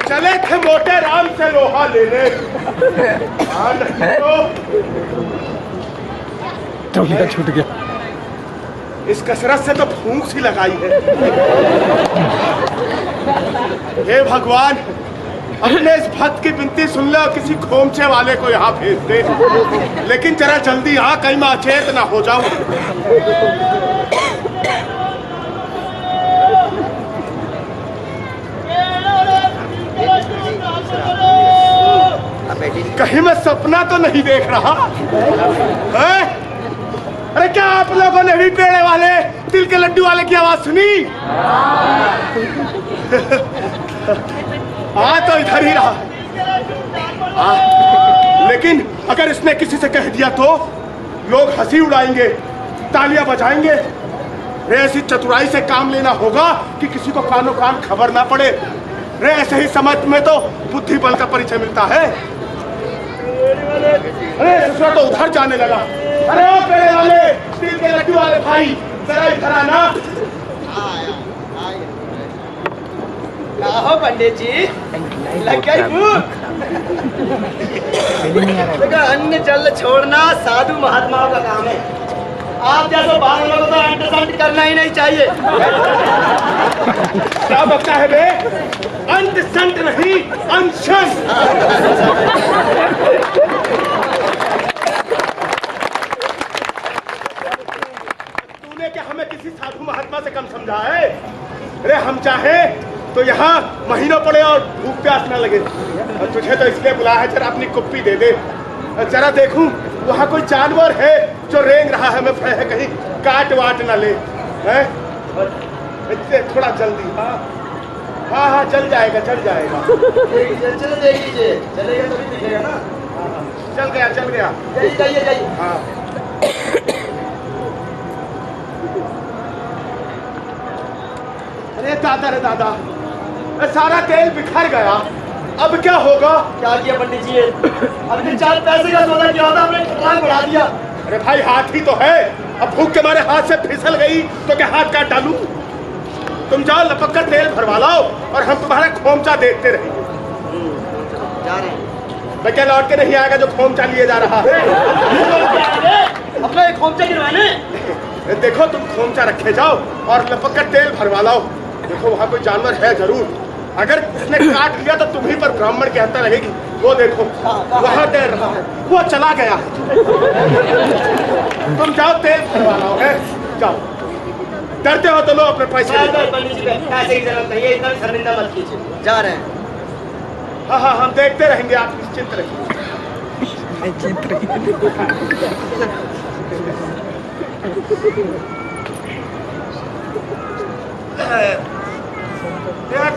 चले थे मोटे राम से लोहा लेने। चौकीदार छूट गया। इस कसरत से तो फूंक सी लगाई है। हे भगवान, अपने इस भक्त की विनती सुन ले और किसी खोमचे वाले को यहाँ भेज दे। लेकिन जरा जल्दी आ, कहीं मैं अचेत ना हो जाऊं। कहीं मैं सपना तो नहीं देख रहा है? अरे क्या आप लोगों ने भी पेड़े वाले तिल के लड्डू वाले की आवाज सुनी? तो इधर ही रहा। लेकिन अगर इसने किसी से कह दिया तो लोग हंसी उड़ाएंगे, तालियां बजाएंगे। रे ऐसी चतुराई से काम लेना होगा कि किसी को कानों कान खबर ना पड़े। रे ऐसे ही समझ में तो बुद्धि बल का परिचय मिलता है। अरे दूसरा तो उधर जाने लगा। अरे ओ पेड़े वाले तिल के लड्डू वाले भाई, जरा इधर आना। हो पंडित जी, लग गई भूख। देखो, अन्न जल छोड़ना साधु महात्माओं का काम है। आप जैसे बाहर लोगों को अंट करना ही नहीं चाहिए। क्या बकता है बे? अंट संट नहीं, अनशन। तूने क्या हमें किसी साधु महात्मा से कम समझा है? अरे हम चाहे तो यहाँ महीनों पड़े और भूख प्यास न लगे। और तुझे तो इसलिए बुलाया है, जरा अपनी कुप्पी दे दे, जरा देखूं वहाँ कोई जानवर है जो रेंग रहा है, मैं है कहीं काट वाट न ले। हैं? थोड़ा जल्दी। हाँ हाँ चल जाएगा चल जाएगा। चलो देख लीजिए, चलेगा तभी दिखेगा ना। चल गया चल गया। जाइए जाइए। हाँ अरे दादा रे दादा, सारा तेल बिखर गया, अब क्या होगा? क्या किया पंडित जी? अपने 4 पैसे का सौदा किया था, आपने टकरार बढ़ा दिया। अरे भाई हाथ ही तो है, अब भूख के मारे हाथ से फिसल गई तो क्या हाथ काट डालूं? तुम जाओ लपक कर तेल भरवा लाओ और हम तुम्हारा खोमचा देखते रहेंगे। जा रहे हैं। मैं क्या लौट के नहीं आएगा जो खोमचा लिए जा रहा है? अपना एक खोमचा गिरवाने। देखो तुम खोमचा रखे जाओ और लपक कर तेल भरवा लाओ। देखो वहाँ कोई जानवर है जरूर, अगर उसने काट लिया तो तुम्हीं पर ब्राह्मण की हत्या लगेगी। वो देखो वहाँ तैर रहा है, वो चला गया। तुम जाओ तेल भरवा लाओ है, जाओ। डरते हो तो लो अपने पैसे। पैसे की जरूरत नहीं है, इतना शर्मिंदा मत कीजिए। जा रहे हैं। हाँ हाँ हम देखते रहेंगे, आप निश्चिंत रहिए।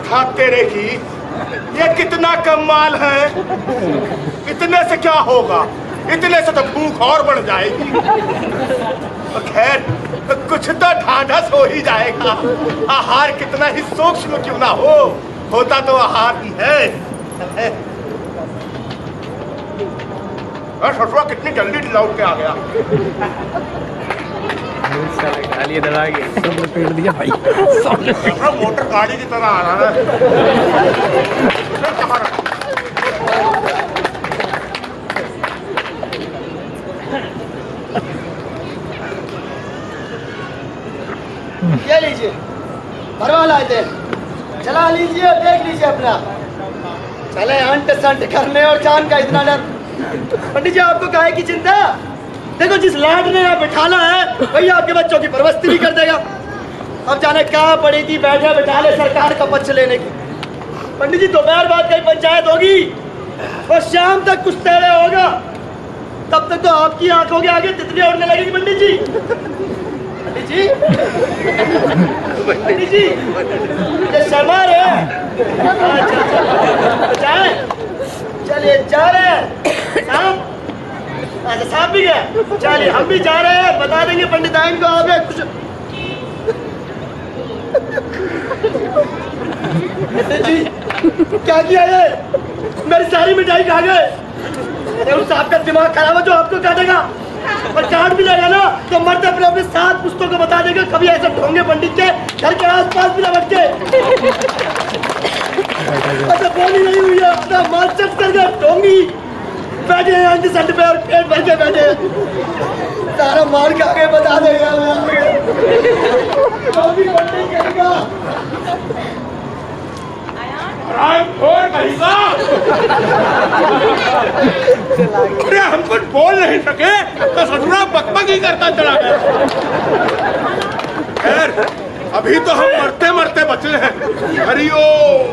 था तेरे की, ये कितना कमाल है। इतने से क्या होगा, इतने से तो भूख और बढ़ जाएगी। खैर कुछ तो ढांढस हो ही जाएगा। आहार कितना ही सूक्ष्म क्यों ना हो, होता तो आहार ही है। ससुरा कितनी जल्दी लौट के आ गया। गाली इधर आ गई, सब लपेट दिया भाई। मोटर गाड़ी की तरह आ रहा है। ये लीजिए, भरवा लाए थे, चला लीजिए, देख लीजिए अपना। चले अंट संट करने और जान का इतना डर। पंडित जी आपको काहे की चिंता? देखो जिस लाड ने यहाँ बिठाना है वही आपके बच्चों की परवस्ती भी कर देगा। अब जाने कहाँ पड़ेगी बैठे बैठाले सरकार का पक्ष लेने की। पंडित जी दोपहर बाद कहीं पंचायत होगी और शाम तक कुछ तैयार होगा। तब तक तो आपकी आंखों के आगे तितलियां उड़ने लगेगी पंडित जी। पंडित जी, पंडित जी, ये शर्मा रहे हैं। अच्छा, जाए, चलिए जा रहे हैं। साहब, अच्छा साहब भी गए, चलिए हम भी जा रहे हैं, बता देंगे पंडिताइन को आगे कुछ। जी क्या किया ये? मेरी सारी मिठाई खा गए। अरे उस साहब का दिमाग खराब है जो आपको काटेगा, और काट भी लेगा ना तो मर्द अपने अपने 7 पुस्तकों को बता देगा। कभी ऐसे ढोंगे पंडित के घर के आसपास भी न बच्चे। अच्छा बोली नहीं हुई है, अपना माल चप कर गया। ढोंगी बैठे हैं अंधी सट पे और पेट भर के बैठे हैं, सारा माल खा के बता देगा। अरे हम कुछ बोल नहीं सके तो ससुरा बकबक ही करता चला गया। खैर अभी तो हम मरते मरते बचे हैं। हरिओम।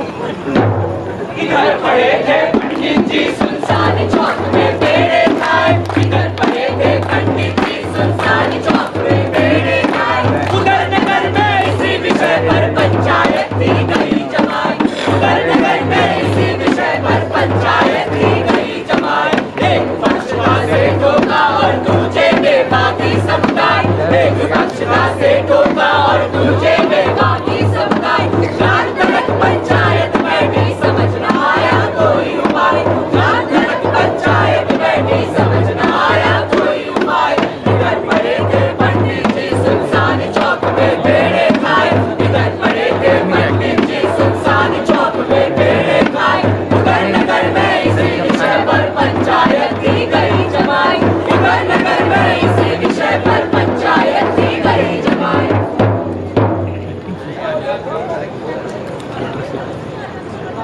इधर पड़े थे पंडित जी सुनसान चौक में बेड़े खाए, इधर पड़े थे पंडित जी सुनसान चौक में बेड़े खाए। उधर नगर में इसी विषय पर पंचायत थी गई जमाई, उधर नगर में इसी विषय पर पंचायत थी गई जमाई। एक पक्ष का से ठोका और दूसरे में बाकी समुदाय, एक पक्ष का से ठोका और दूसरे में बाकी समुदाय। रात तक पंचायत बैठी समझ न आया कोई उपाय, रात तक पंचायत बैठी समझ न आया कोई उपाय। इधर पड़े थे पंडित जी सुनसान चौक में बेड़े खाए, इधर पड़े थे पंडित जी सुनसान चौक में बेड़े खाए। उधर नगर में इसी विषय पर पंचायत की गई जमाई, उधर नगर में इसी विषय पर पंचायत की गई जमाई।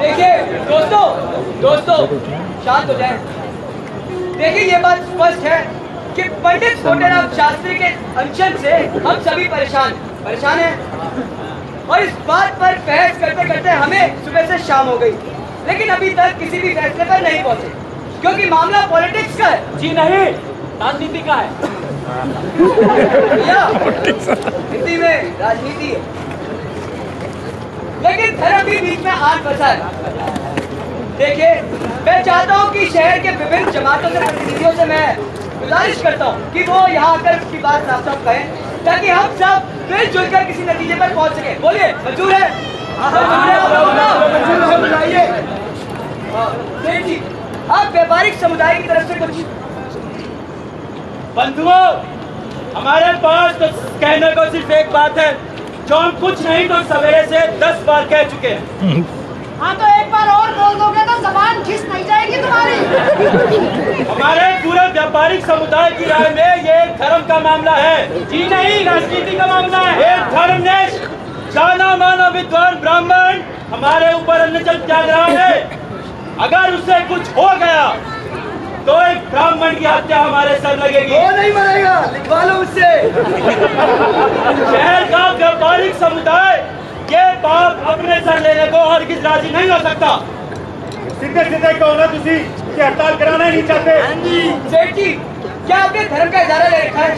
देखिए दोस्तों शांत हो जाएं। देखिए ये बात स्पष्ट है कि पंडित छोटेराम शास्त्री के अनशन से हम सभी परेशान हैं, और इस बात पर बहस करते करते हमें सुबह से शाम हो गई, लेकिन अभी तक किसी भी फैसले पर नहीं पहुंचे, क्योंकि मामला पॉलिटिक्स का है। जी नहीं, राजनीति का है। हिंदी में राजनीति है, लेकिन धर्म भी बीच में आग फंसा है। देखिए मैं चाहता हूँ कि शहर के विभिन्न जमातों के प्रतिनिधियों से मैं गुजारिश करता हूँ कि वो यहाँ आकर उसकी बात साफ साफ कहें, ताकि हम सब मिलजुल कर किसी नतीजे पर पहुँच सके। बोलिए मंजूर है? जी आप व्यापारिक समुदाय की तरफ से कुछ। बंधुओं, हमारे पास तो कहने को सिर्फ एक बात है, जो हम कुछ नहीं तो सवेरे से 10 बार कह चुके हैं। हाँ तो एक बार और बोल दोगे तो जबान घिस नहीं जाएगी तुम्हारी। हमारे पूरे व्यापारिक समुदाय की राय में ये एक धर्म का मामला है। जी नहीं, राजनीति का मामला है। एक धर्मनिष्ठ जाना माना विद्वान ब्राह्मण हमारे ऊपर अन्न त्याग रहा है। अगर उससे कुछ हो गया तो एक ब्राह्मण की हत्या हमारे सर लगेगी। वो नहीं मरेगा, लिखवा लो उससे। शहर का व्यापारिक समुदाय ये पाप अपने सर लेने को हरगिज राजी नहीं हो सकता। सीधे सीधे कहो ना तुसी कि हड़ताल कराना ही नहीं चाहते। सेठ जी क्या आपने धर्म का इजारा ले रखा है?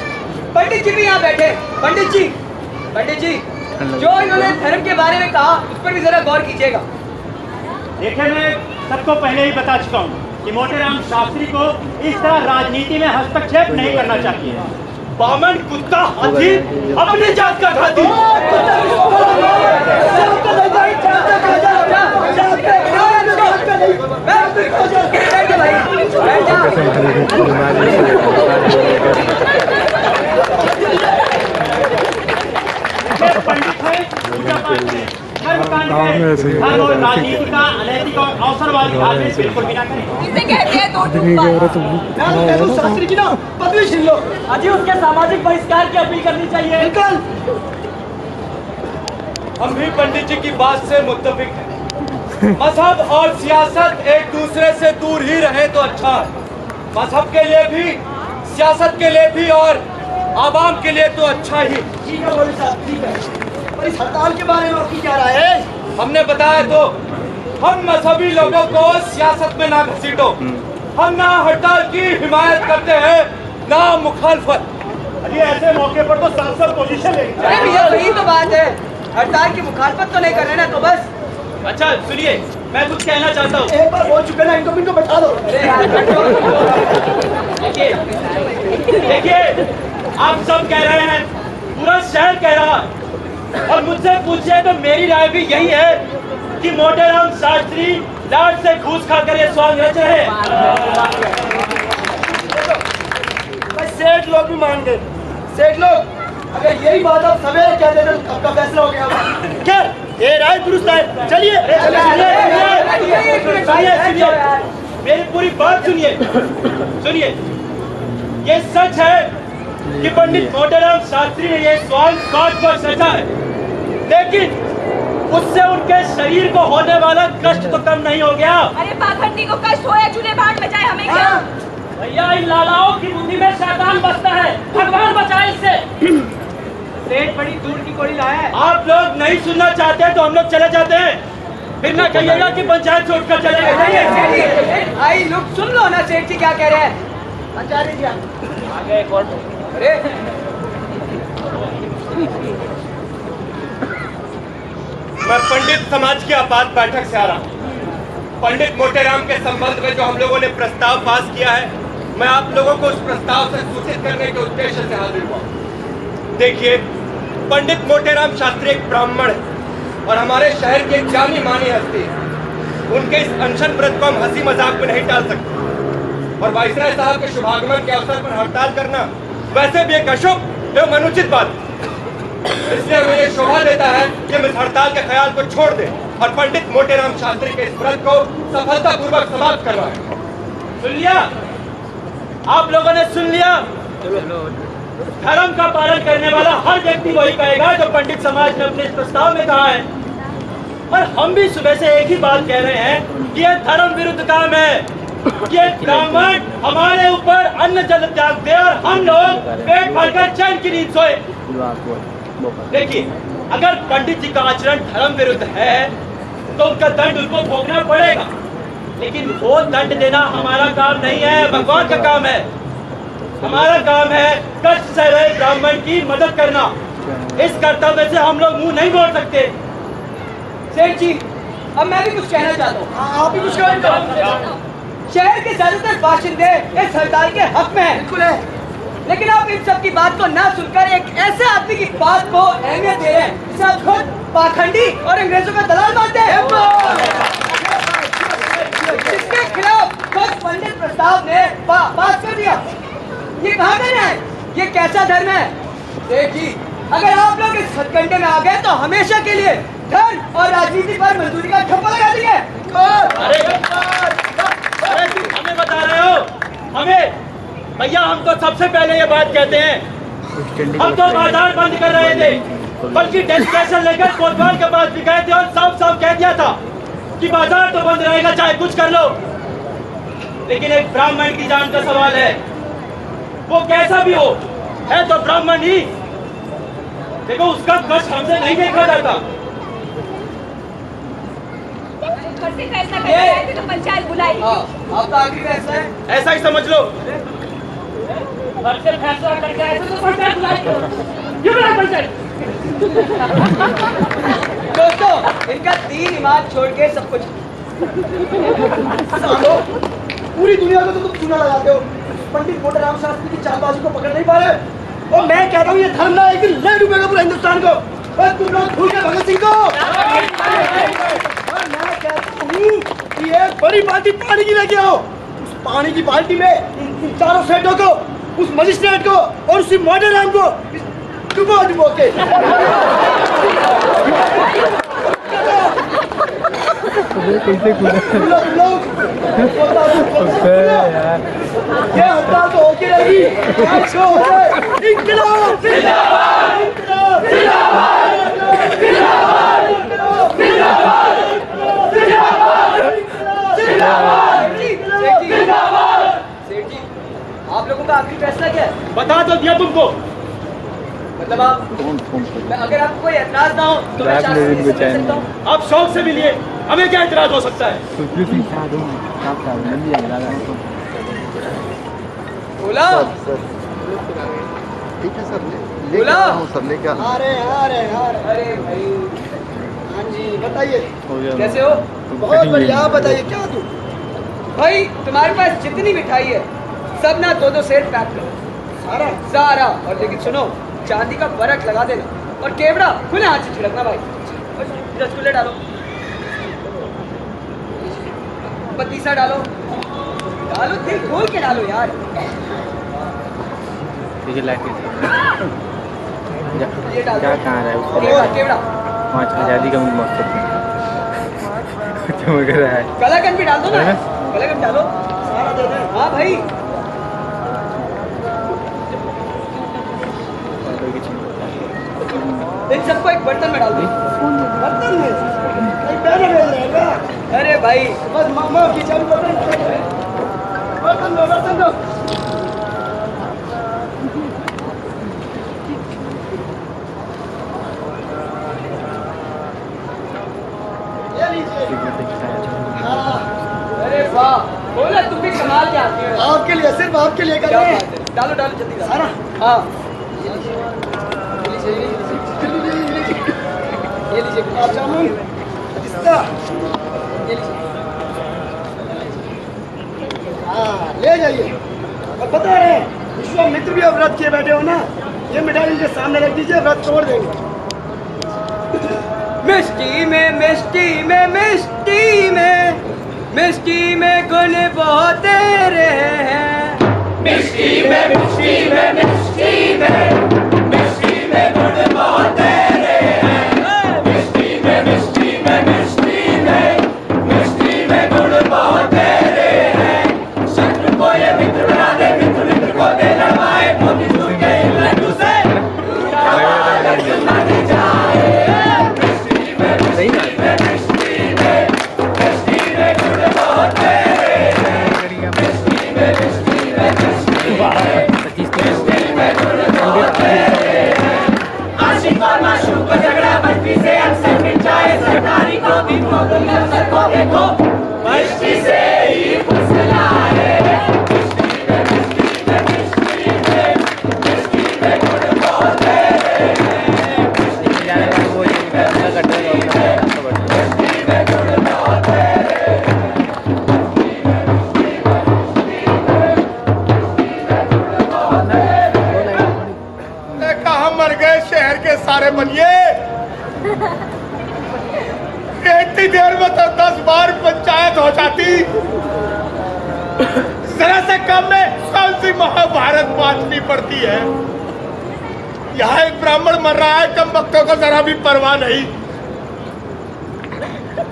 पंडित जी भी यहाँ बैठे। पंडित जी जो इन्होंने धर्म के बारे में कहा उस पर भी जरा गौर कीजिएगा। देखिए मैं सबको पहले ही बता चुका हूँ कि मोटेराम शास्त्री को इस तरह राजनीति में हस्तक्षेप नहीं करना चाहिए। बामन कुत्ता हाथी अपनी जात का घाती। पंडित है, पूजा पाठ में, कर्मकांड में, धर्म और राजनीति का अनैतिक और अवसरवादी धार्मिक बिल्कुल भी ना करें। इसे कहते हैं दो शास्त्री की ना पदवी छीन लो। अजी उसके सामाजिक बहिष्कार की अपील करनी चाहिए। निकल। हम भी पंडिट जी की बात से मुत्तफिक हैं। मजहब और सियासत एक दूसरे से दूर ही रहे तो अच्छा है। मजहब के लिए भी, सियासत के लिए भी और आवाम के लिए तो अच्छा ही। ठीक है मौलवी साहब, ठीक है। और इस हड़ताल के बारे में आपकी क्या राय है? हमने बताया तो हम मजहबी लोगों को सियासत में ना घसीटो। हम ना हड़ताल की हिमायत करते हैं ना मुखालफत। अरे ऐसे मौके पर तो सांसद पोजीशन ले अरे भैया वही तो बात है, हड़ताल की मुखालफत तो नहीं कर रहे ना, तो बस। अच्छा सुनिए, मैं कुछ कहना चाहता हूँ। एक बार बोल चुके ना, इनको बैठा दो। देखिए आप सब कह रहे हैं, पूरा शहर कह रहा, और मुझसे पूछे तो मेरी राय भी यही है कि मोटेराम शास्त्री लाट से घूस खाकर ये सॉन्ग रच रहे हैं। सेठ लोग भी मान गए। सेठ लोग अगर यही बात आप सवेरे कह देते तो आपका फैसला हो गया होगा। क्या ये राय दुरुस्त है? चलिए मेरी पूरी बात सुनिए। ये सच है कि पंडित मोटेराम शास्त्री ने ये सॉन्ग 60 वर्ष रचा है, लेकिन उससे उनके शरीर को होने वाला कष्ट तो कम नहीं हो गया। अरे पाखंडी को कष्ट हो या चूल्हे भाट बचाए, हमें क्या? भैया इन लालाओं की बुद्धि में शैतान बसता है, भगवान बचाए इससे। सेठ बड़ी दूर की कोड़ी लाया है। आप लोग नहीं सुनना चाहते तो हम लोग चले जाते हैं, फिर ना कहिएगा कि पंचायत से उठकर चले गए। भाई लोग सुन लो ना सेठ जी क्या कह रहे हैं। आचार्य जी आगे एक और। अरे मैं पंडित समाज की आपात बैठक से आ रहा हूँ। पंडित मोटेराम के संबंध में जो हम लोगों ने प्रस्ताव पास किया है, मैं आप लोगों को उस प्रस्ताव से सूचित करने के उद्देश्य से हाजिर हुआ। देखिए, पंडित मोटेराम शास्त्री एक ब्राह्मण है और हमारे शहर की एक जानी मानी हस्ती है। उनके इस अनशन व्रत को हम हंसी मजाक में नहीं टाल सकते, और वाइसराय साहब के शुभागमन के अवसर पर हड़ताल करना वैसे भी एक अशुभ एवं अनुचित बात है। इसलिए हमें ये शोभा देता है कि हम इस हड़ताल के ख्याल को छोड़ दें और पंडित मोटेराम शास्त्री के इस व्रत को सफलतापूर्वक समाप्त करवाएं। सुन लिया? आप लोगों ने सुन लिया? धर्म का पालन करने वाला हर व्यक्ति वही कहेगा जो पंडित समाज ने अपने इस प्रस्ताव में कहा है, और हम भी सुबह से एक ही बात कह रहे हैं कि यह धर्म विरुद्ध काम है। ये ब्राह्मण हमारे ऊपर अन्न जल त्याग दे और हम लोग पेट भरकर चैन की नींद सोए। देखिए, अगर पंडित जी का आचरण धर्म विरुद्ध है तो उनका दंड उनको भोगना पड़ेगा, लेकिन वो दंड देना हमारा काम नहीं है, भगवान का काम है। हमारा काम है कष्ट सह रहे ब्राह्मण की मदद करना। इस कर्तव्य से हम लोग मुंह नहीं मोड़ सकते। सेठ जी अब मैं भी कुछ कहना चाहता हूँ। आप भी कुछ कहना चाहते हो? शहर के ज्यादातर बाशिंदे इस हड़ताल के हक में हैं। बिल्कुल है, लेकिन आप इन सब की बात को ना सुनकर एक ऐसे आदमी की बात को अहमियत दे रहे हैं जिसे आप खुद पाखंडी और अंग्रेजों का दलाल मानते हैं। इसके खिलाफ खुद पंडित प्रस्ताव ने पास कर दिया। ये कहाँ कर रहे हैं? ये कैसा धर्म है? सेठ जी अगर आप लोग इस हथकंडे में आ गए तो हमेशा के लिए धर्म और राजनीति पर मंजूरी का ठप्पा लगा देंगे। अरे हमें बता रहे हो? हमें? भैया हम तो सबसे पहले ये बात कहते हैं, हम तो बाजार बंद कर रहे थे, बल्कि डेलीगेशन लेकर कोतवाल के पास भी गए थे और साफ साफ कह दिया था कि बाजार तो बंद रहेगा चाहे कुछ कर लो। लेकिन एक ब्राह्मण की जान का सवाल है, वो कैसा भी हो है तो ब्राह्मण ही। देखो उसका कष्ट हमसे नहीं देखा जाता। फैसला करके आए थे तो पंचायत बुलाई। आपका आखिरी फैसला है? ऐसा ही समझ लो। फैसला करके आए थे तो पंचायत बुलाई। दोस्तों इनका दीन ईमान छोड़ के सब कुछ सालो, पूरी दुनिया को तो तुम चूना लगाते हो, पंडित मोटेराम शास्त्री की चालबाजी को पकड़ नहीं पा रहे। और मैं कहता हूँ ये धर्म ना एक दिन ले डूबेगा पूरा हिंदुस्तान को। और तुम लोग भूल गए भगत सिंह को। और मैं कहता हूँ कि एक बड़ी बाल्टी पानी की लेके आओ। उस पानी की बाल्टी में इन चारों सेठों को, उस मजिस्ट्रेट को और उसी मोटेराम को डुबो के कैसे कूदा ये हड़ताल तो होके रहेगी। इंकलाब जिंदाबाद, इंकलाब जिंदाबाद, जिंदाबाद, जिंदाबाद। सेठ जी आप लोगों का आखिरी फैसला क्या है? बता तो दिया तुमको। मतलब आप अगर आपको कोई एतराज ना हो तो मैं शास्त्री से मिल सकता हूँ। आप शौक से मिलिए, हमें क्या एतराज हो सकता है? बोला ठीक है सर, बोला सर लेके आ अरे अरे भाई हाँ जी बताइए, कैसे हो? बहुत बढ़िया। आप बताइए क्या दूँ? भाई तुम्हारे पास जितनी मिठाई है सब ना 2-2 सेट पैक करो, सारा। और लेकिन सुनो, चांदी का बरक लगा देना और केवड़ा खुले हाथ से छिड़कना भाई। रसगुल्ले डालो, पतीसा डालो, दिल खोल के डालो यार। ये डालो, क्या कहाँ रहा है उसको? केवड़ा 5 आज़ादी का मकसद चमक रहा है। कलाकंद भी डाल दो ना, कलाकंद डालो। सारा दे दें। हाँ भाई, इन सबको एक बर्तन में डाल दो। बर्तन में नहीं, पैर में ले लेगा। अरे भाई बस मामा की चाबी बर्तन दो। ये लीजिए। हाँ, अरे वाह, बोला तुम भी कमाल के आते हो। आपके लिए, सिर्फ आपके लिए कर क्या रहे बात हैं। है। डालो जल्दी डालो। सारा हाँ ये लीजिए गुलाब जामुन, पिस्ता। ये लीजिए। हाँ ले जाइए। और बता रहे हैं, विश्वामित्र भी अब व्रत किए बैठे हो ना, ये मिठाई इनके सामने रख दीजिए, व्रत तोड़ देंगे। मिष्टी में गुण बहुत तेरे हैं। मिष्टी में गुण बहुत तेरे हैं। मिष्टी में गुण बहुत तेरे हैं। शत्रु को ये मित्र बना दे, मित्र को दे लड़वाए, मोती चूर के इन लड्डू से ना दे जाए। मिष्टी में गुण बहुत तेरे हैं। आशिक और माशूक का झगड़ा बस्ती से अक्सर मिट जाए। सरकारी को दिन को तुम अफसर को देखो, मिष्टी से ही फुसलाए। मिष्टी में गुण बहुत तेरे हैं। मिष्टी में गुण बहुत तेरे हैं। कहा मर गए शहर के सारे बनिए। इतनी देर में तो 10 बार पंचायत हो जाती। जरा से कम में कौन सी महाभारत बांटनी पड़ती है। यहाँ एक ब्राह्मण मर रहा है, कम वक्तों को जरा भी परवाह नहीं।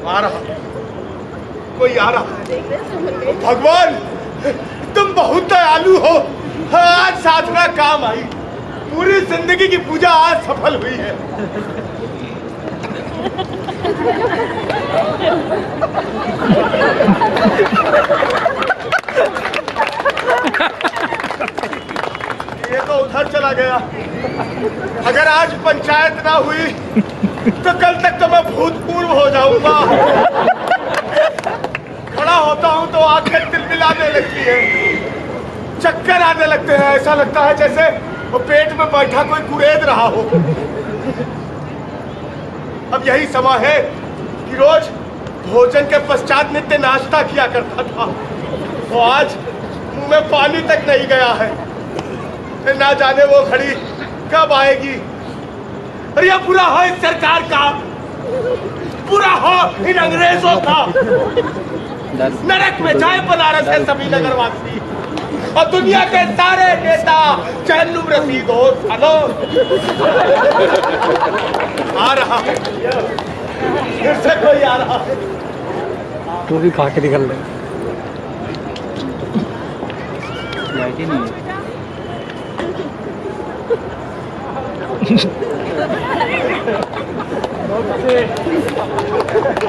आ रहा कोई आ रहा। भगवान तुम बहुत दयालु हो, आज साधना काम आई। पूरी जिंदगी की पूजा आज सफल हुई है। ये तो उधर चला गया। अगर आज पंचायत ना हुई तो कल तक तो मैं भूतपूर्व हो जाऊंगा। खड़ा होता हूं तो आंखें तिलमिलाने लगती है, चक्कर आने लगते हैं। ऐसा लगता है जैसे वो पेट में बैठा कोई कुरेद रहा हो। अब यही समय है कि रोज भोजन के पश्चात नित्य नाश्ता किया करता था, वो आज मुंह में पानी तक नहीं गया है। ना जाने वो घड़ी कब आएगी। और यह बुरा हो इस सरकार का, बुरा हो इन अंग्रेजों का। नरक में जाए बनारस है सभी नगरवासी, और दुनिया के सारे नेता चैनुम रसीद हो। हेलो आ रहा है, फिर से कोई आ रहा है। तू भी खा के निकल रहे। लाइट ही नहीं है।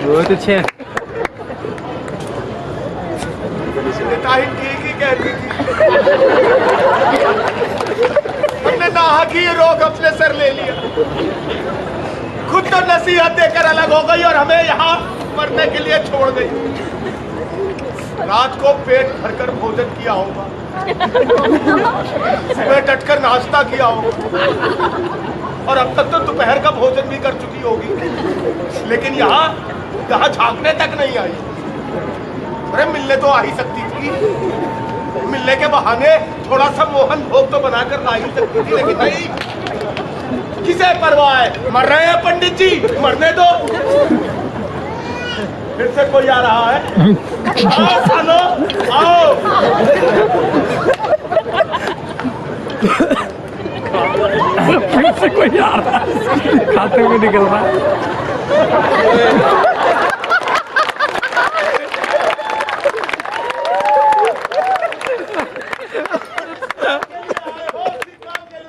बहुत अच्छे। नेता ही ठीक ही कहती थी। हमने नाहक ही रोग अपने सर ले लिया। खुद तो नसीहत देकर अलग हो गई और हमें यहाँ मरने के लिए छोड़ गई। रात को पेट भरकर भोजन किया होगा, सुबह डटकर नाश्ता किया हो और अब तक तो दोपहर का भोजन भी कर चुकी होगी, लेकिन यहाँ झांकने तक नहीं आई। अरे मिलने तो आ ही सकती थी, मिलने के बहाने थोड़ा सा मोहन भोग तो बनाकर ला ही सकती थी, लेकिन नहीं। किसे परवाह है, मर रहे हैं पंडित जी, मरने दो। फिर से कोई आ रहा है। आओ सालो, आओ। फिर से कोई आ रहा है, खाते हुए निकल रहा है।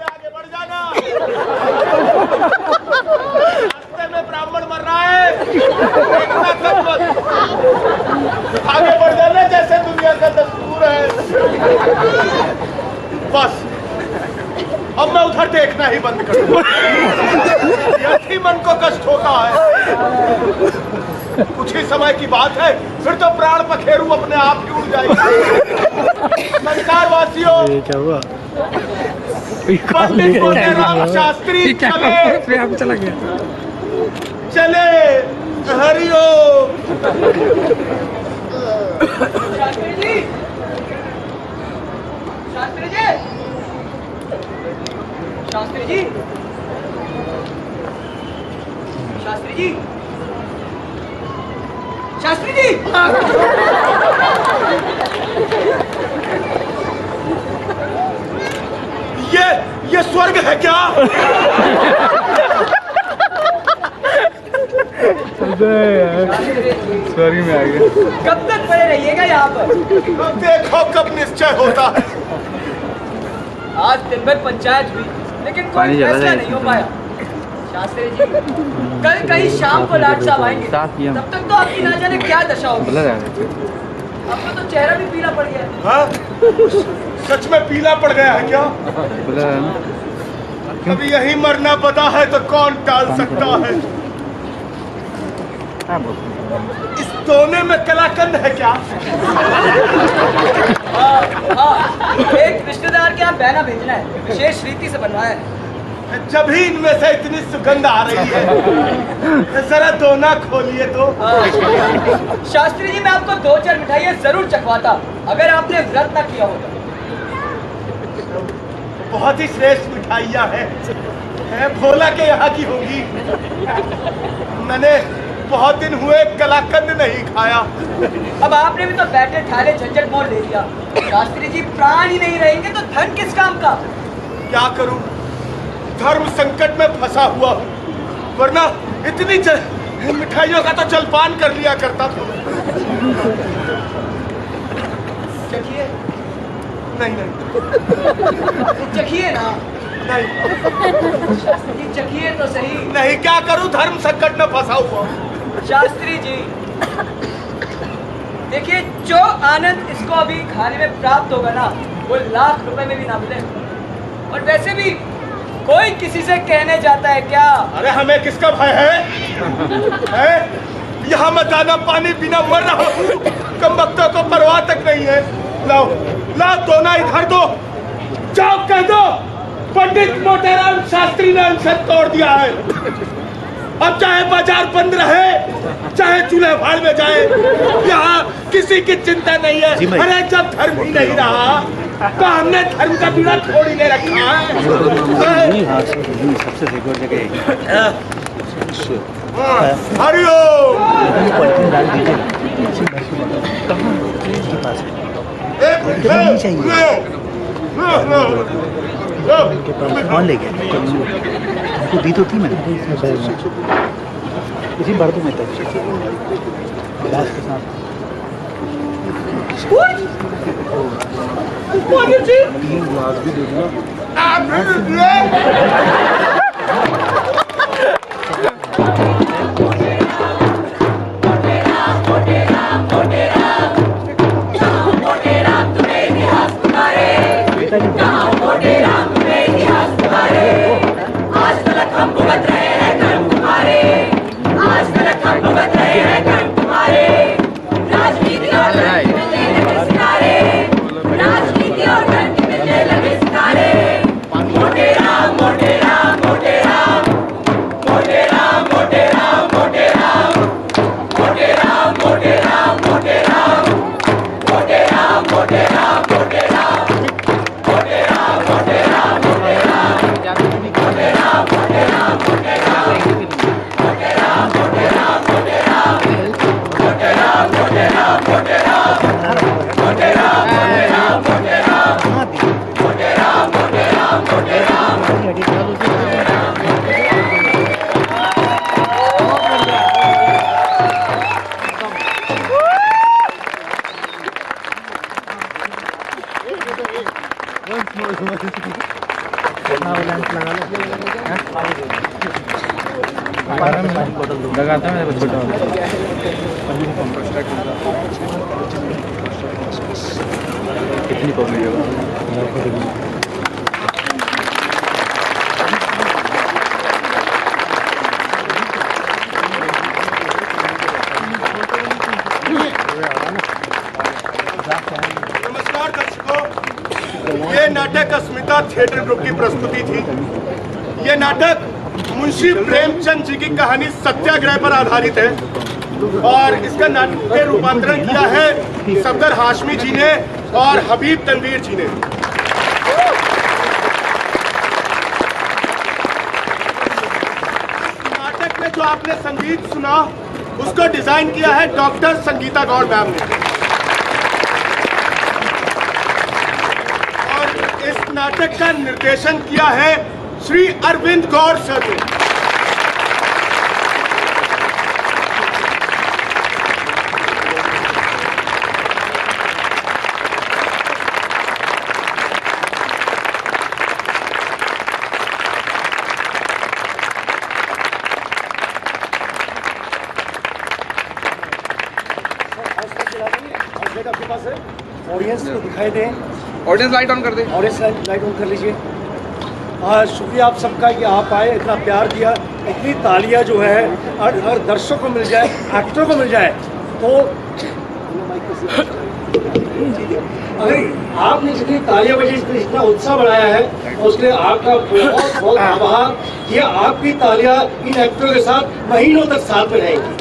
आगे बढ़ जाना। रास्ते में ब्राह्मण मर रहा है, देखना सब मत। आगे बढ़ जाना जैसे दुनिया का दस्तूर है। बस अब मैं उधर देखना ही बंद कर दूं। यही मन को कष्ट होता है। कुछ ही समय की बात है, फिर तो प्राण पखेरु अपने आप ही उड़ जाएगी। संसार वासियों, ये क्या हुआ? पंडित मोतीराम शास्त्री चले, चला गया। चले, हरिओम। शास्त्री जी, शास्त्री जी, शास्त्री जी, शास्त्री जी, शास्त्री जी। ये स्वर्ग है क्या? स्वर्ग में आ गया। कब तक पड़े रहिएगा यहाँ पर? अब देखो कब निश्चय होता है। आज दिन भर पंचायत हुई, लेकिन कोई फैसला नहीं हो पाया। शास्त्री जी, कल कहीं शाम को लाट साहब आएंगे, तब तक तो आपकी ना जाने क्या दशा होगी। आपका तो चेहरा भी पीला पड़ गया। हाँ? सच में पीला पड़ गया है क्या? अभी यही मरना पता है तो कौन टाल सकता है? इस दोने में कलाकंद है क्या? हाँ, एक रिश्तेदार के यहाँ बहना भेजना है, विशेष रीति से बनवाया है। जब ही इनमें से इतनी सुगंध आ रही है, जरा दोना खोलिए तो। शास्त्री जी, मैं आपको 2-4 मिठाइयाँ जरूर चखवाता, अगर आपने व्रत न किया होगा। बहुत ही श्रेष्ठ मिठाइयाँ हैं, भोला के यहाँ की होगी। मैंने बहुत दिन हुए कलाकंद नहीं खाया। अब आपने भी तो बैठे ठाले झंझट मोल ले लिया। शास्त्री जी, प्राण ही नहीं रहेंगे तो धन किस काम का? क्या करूं, धर्म संकट में फंसा हुआ हूं, वरना इतनी मिठाइयों का तो जलपान कर लिया करता था। चखिए। नहीं नहीं, चखिए ना। नहीं शास्त्री जी, चखिए तो सही। नहीं, क्या करूं, धर्म संकट में फंसा हुआ हूं। शास्त्री जी, देखिए, जो आनंद इसको अभी खाने में प्राप्त होगा ना, वो लाख रुपए में भी ना मिले। और वैसे भी कोई किसी से कहने जाता है क्या? अरे हमें किसका भय है? यहाँ मैं दाना पानी बिना मर रहा हूँ, कम वक्तों को परवाह तक नहीं है। लाओ लाओ, दोना इधर दो, जाओ कह दो पंडित मोतीराम शास्त्री ने अनशन तोड़ दिया है। अब चाहे बाजार बंद रहे, चाहे चूल्हे भाड़ में जाए, यहाँ किसी की चिंता नहीं है। अरे जब धर्म ही नहीं रहा तो हमने धर्म का बीड़ा छोड़ ही ले रखा है। सबसे सिक्योर जगह हरिओम। कौन ले गया? उनको दी तो थी मैंने, इसी बर्तन में तक गिलास के साथ। गिलास भी दे दूँगा। आज तलक हम भुगत रहे हैं कर्म तुम्हारे, आज तलक हम भुगत रहे हैं कर्म तुम्हारे। राजनीति और धर्म में लेने के सितारे, राजनीति और लगाता है मेरे को छोटा कितनी पब्लिक है नमस्कार दर्शकों, ये नाटक अस्मिता थिएटर ग्रुप की प्रस्तुति थी। ये नाटक मुंशी प्रेमचंद जी की कहानी सत्याग्रह पर आधारित है और इसका नाटक में रूपांतरण किया है सफदर हाशमी जी ने और हबीब तनवीर जी ने। नाटक में जो आपने संगीत सुना उसको डिजाइन किया है डॉक्टर संगीता गौड़ मैम ने। इस नाटक का निर्देशन किया है श्री अरविंद गौड़ सर ने। आपके पास है, ऑडियंस को दिखाई दें। ऑडियंस लाइट ऑन कर दे। ऑडियंस लाइट ऑन कर लीजिए। शुक्रिया आप सबका कि आप आए, इतना प्यार दिया, इतनी तालियां जो है हर दर्शक को मिल जाए, एक्टर को मिल जाए तो आपने जितनी तालियां बजी, इतना उत्साह बढ़ाया है उसके लिए आपका बहुत बहुत आभार। ये आपकी तालियां इन एक्टरों के साथ महीनों तक साथ में रहेंगी।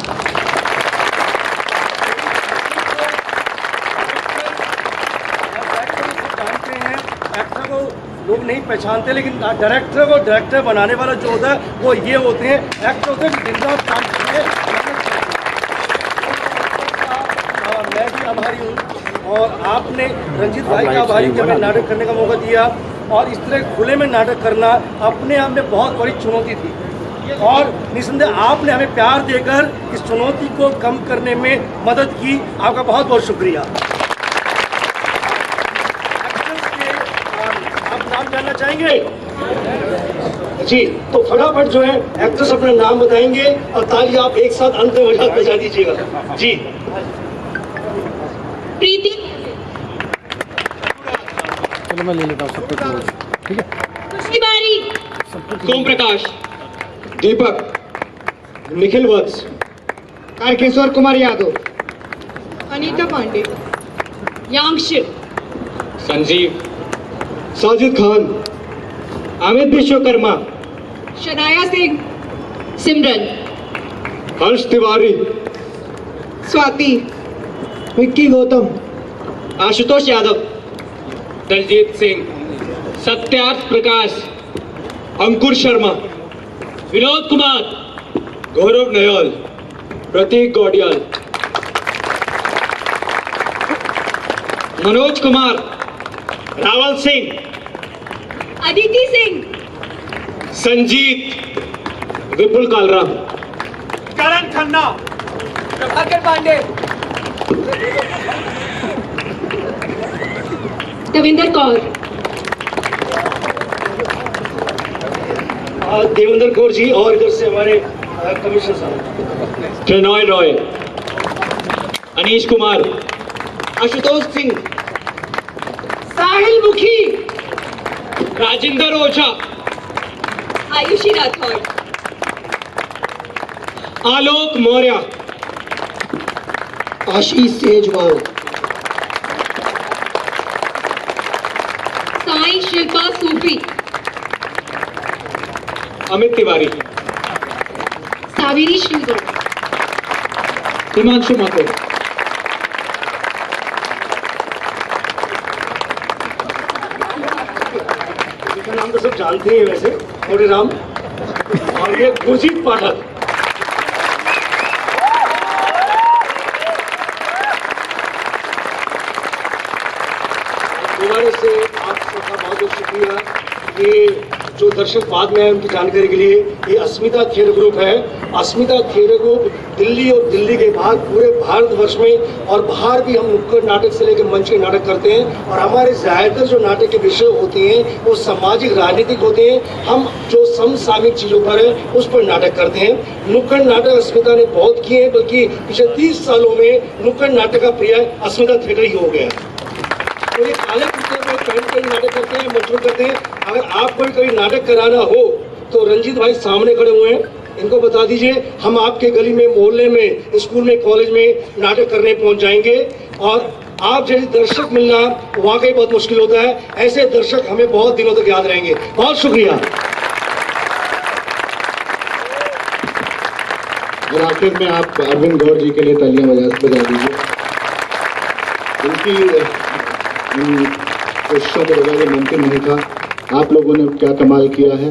लोग नहीं पहचानते, लेकिन डायरेक्टर को डायरेक्टर बनाने वाला जो होता है वो ये होते हैं, एक्टर होते हैं दिन रात काम करते हैं। मैं भी आभारी हूँ और आपने रंजीत भाई का आभारी कि हमें नाटक करने का मौका दिया और इस तरह खुले में नाटक करना अपने आप में बहुत बड़ी चुनौती थी और निस्संदेह आपने हमें प्यार देकर इस चुनौती को कम करने में मदद की। आपका बहुत बहुत शुक्रिया। जानना चाहेंगे जी तो फटाफट जो है एक्ट्रेस अपना नाम बताएंगे और ताली आप एक साथ अंत में बजा दीजिएगा जी। प्रीति, चलो मैं ले लेता हूँ सब कुछ, ठीक है। खुशी बारी, सोम प्रकाश, दीपक, निखिल वत्स, तारकेश्वर कुमार यादव, अनीता पांडे, यांगशिव, संजीव, साजिद खान, अमित विश्वकर्मा, शनाया सिंह, सिमरन, हर्ष तिवारी, स्वाति, विक्की गौतम, आशुतोष यादव, दलजीत सिंह, सत्यार्थ प्रकाश, अंकुर शर्मा, विनोद कुमार, गौरव नयाल, प्रतीक गौडियाल, मनोज कुमार, रावल सिंह, अदिति सिंह, संजीत, विपुल कालरा, करण खन्ना, प्रभाकर पांडे, देवेंद्र कौर, देवेंद्र कौर जी और इधर से हमारे कमिश्नर साहब ट्रेनॉय रॉय, अनीश कुमार, आशुतोष सिंह, साहिल मुखी, राजेंद्र ओझा, आयुषी राठौर, आलोक मौर्य, आशीष सेजवाल, साई शिल्पा सूफी, अमित तिवारी, साविरी श्रीधर, हिमांशु माथुर, नाम तो सब जानते हैं वैसे, थोड़े राम और ये गुरजीत पाठक। दोबारा से आप सबका बहुत बहुत शुक्रिया। ये जो दर्शक बाद में आए उनकी जानकारी के लिए, ये अस्मिता थिएटर ग्रुप है। अस्मिता थिएटर ग्रुप दिल्ली और दिल्ली के बाहर पूरे भारतवर्ष में और बाहर भी हम नुक्कड़ नाटक से लेकर मंच के नाटक करते हैं। और हमारे ज़्यादातर जो नाटक के विषय होते हैं वो सामाजिक राजनीतिक होते हैं। हम जो समसामयिक चीज़ों पर है उस पर नाटक करते हैं। नुक्कड़ नाटक अस्मिता ने बहुत किए हैं, बल्कि पिछले 30 सालों में नुक्कड़ नाटक का प्रिय अस्मिता थिएटर ही हो गया। तो ये काले कुत्ते में कहीं नाटक करते हैं, मंचन करते हैं। अगर आपको कभी नाटक कराना हो तो रंजीत भाई सामने खड़े हुए हैं, इनको बता दीजिए, हम आपके गली में, मोहल्ले में, स्कूल में, कॉलेज में नाटक करने पहुंच जाएंगे। और आप जैसे दर्शक मिलना वाकई बहुत मुश्किल होता है। ऐसे दर्शक हमें बहुत दिनों तक याद रहेंगे। बहुत शुक्रिया। और आखिर में आप अरविंद गौर जी के लिए तालियां बजा दीजिए। उनकी कोशिशों के बगैर मुमकिन नहीं था। आप लोगों ने क्या कमाल किया है।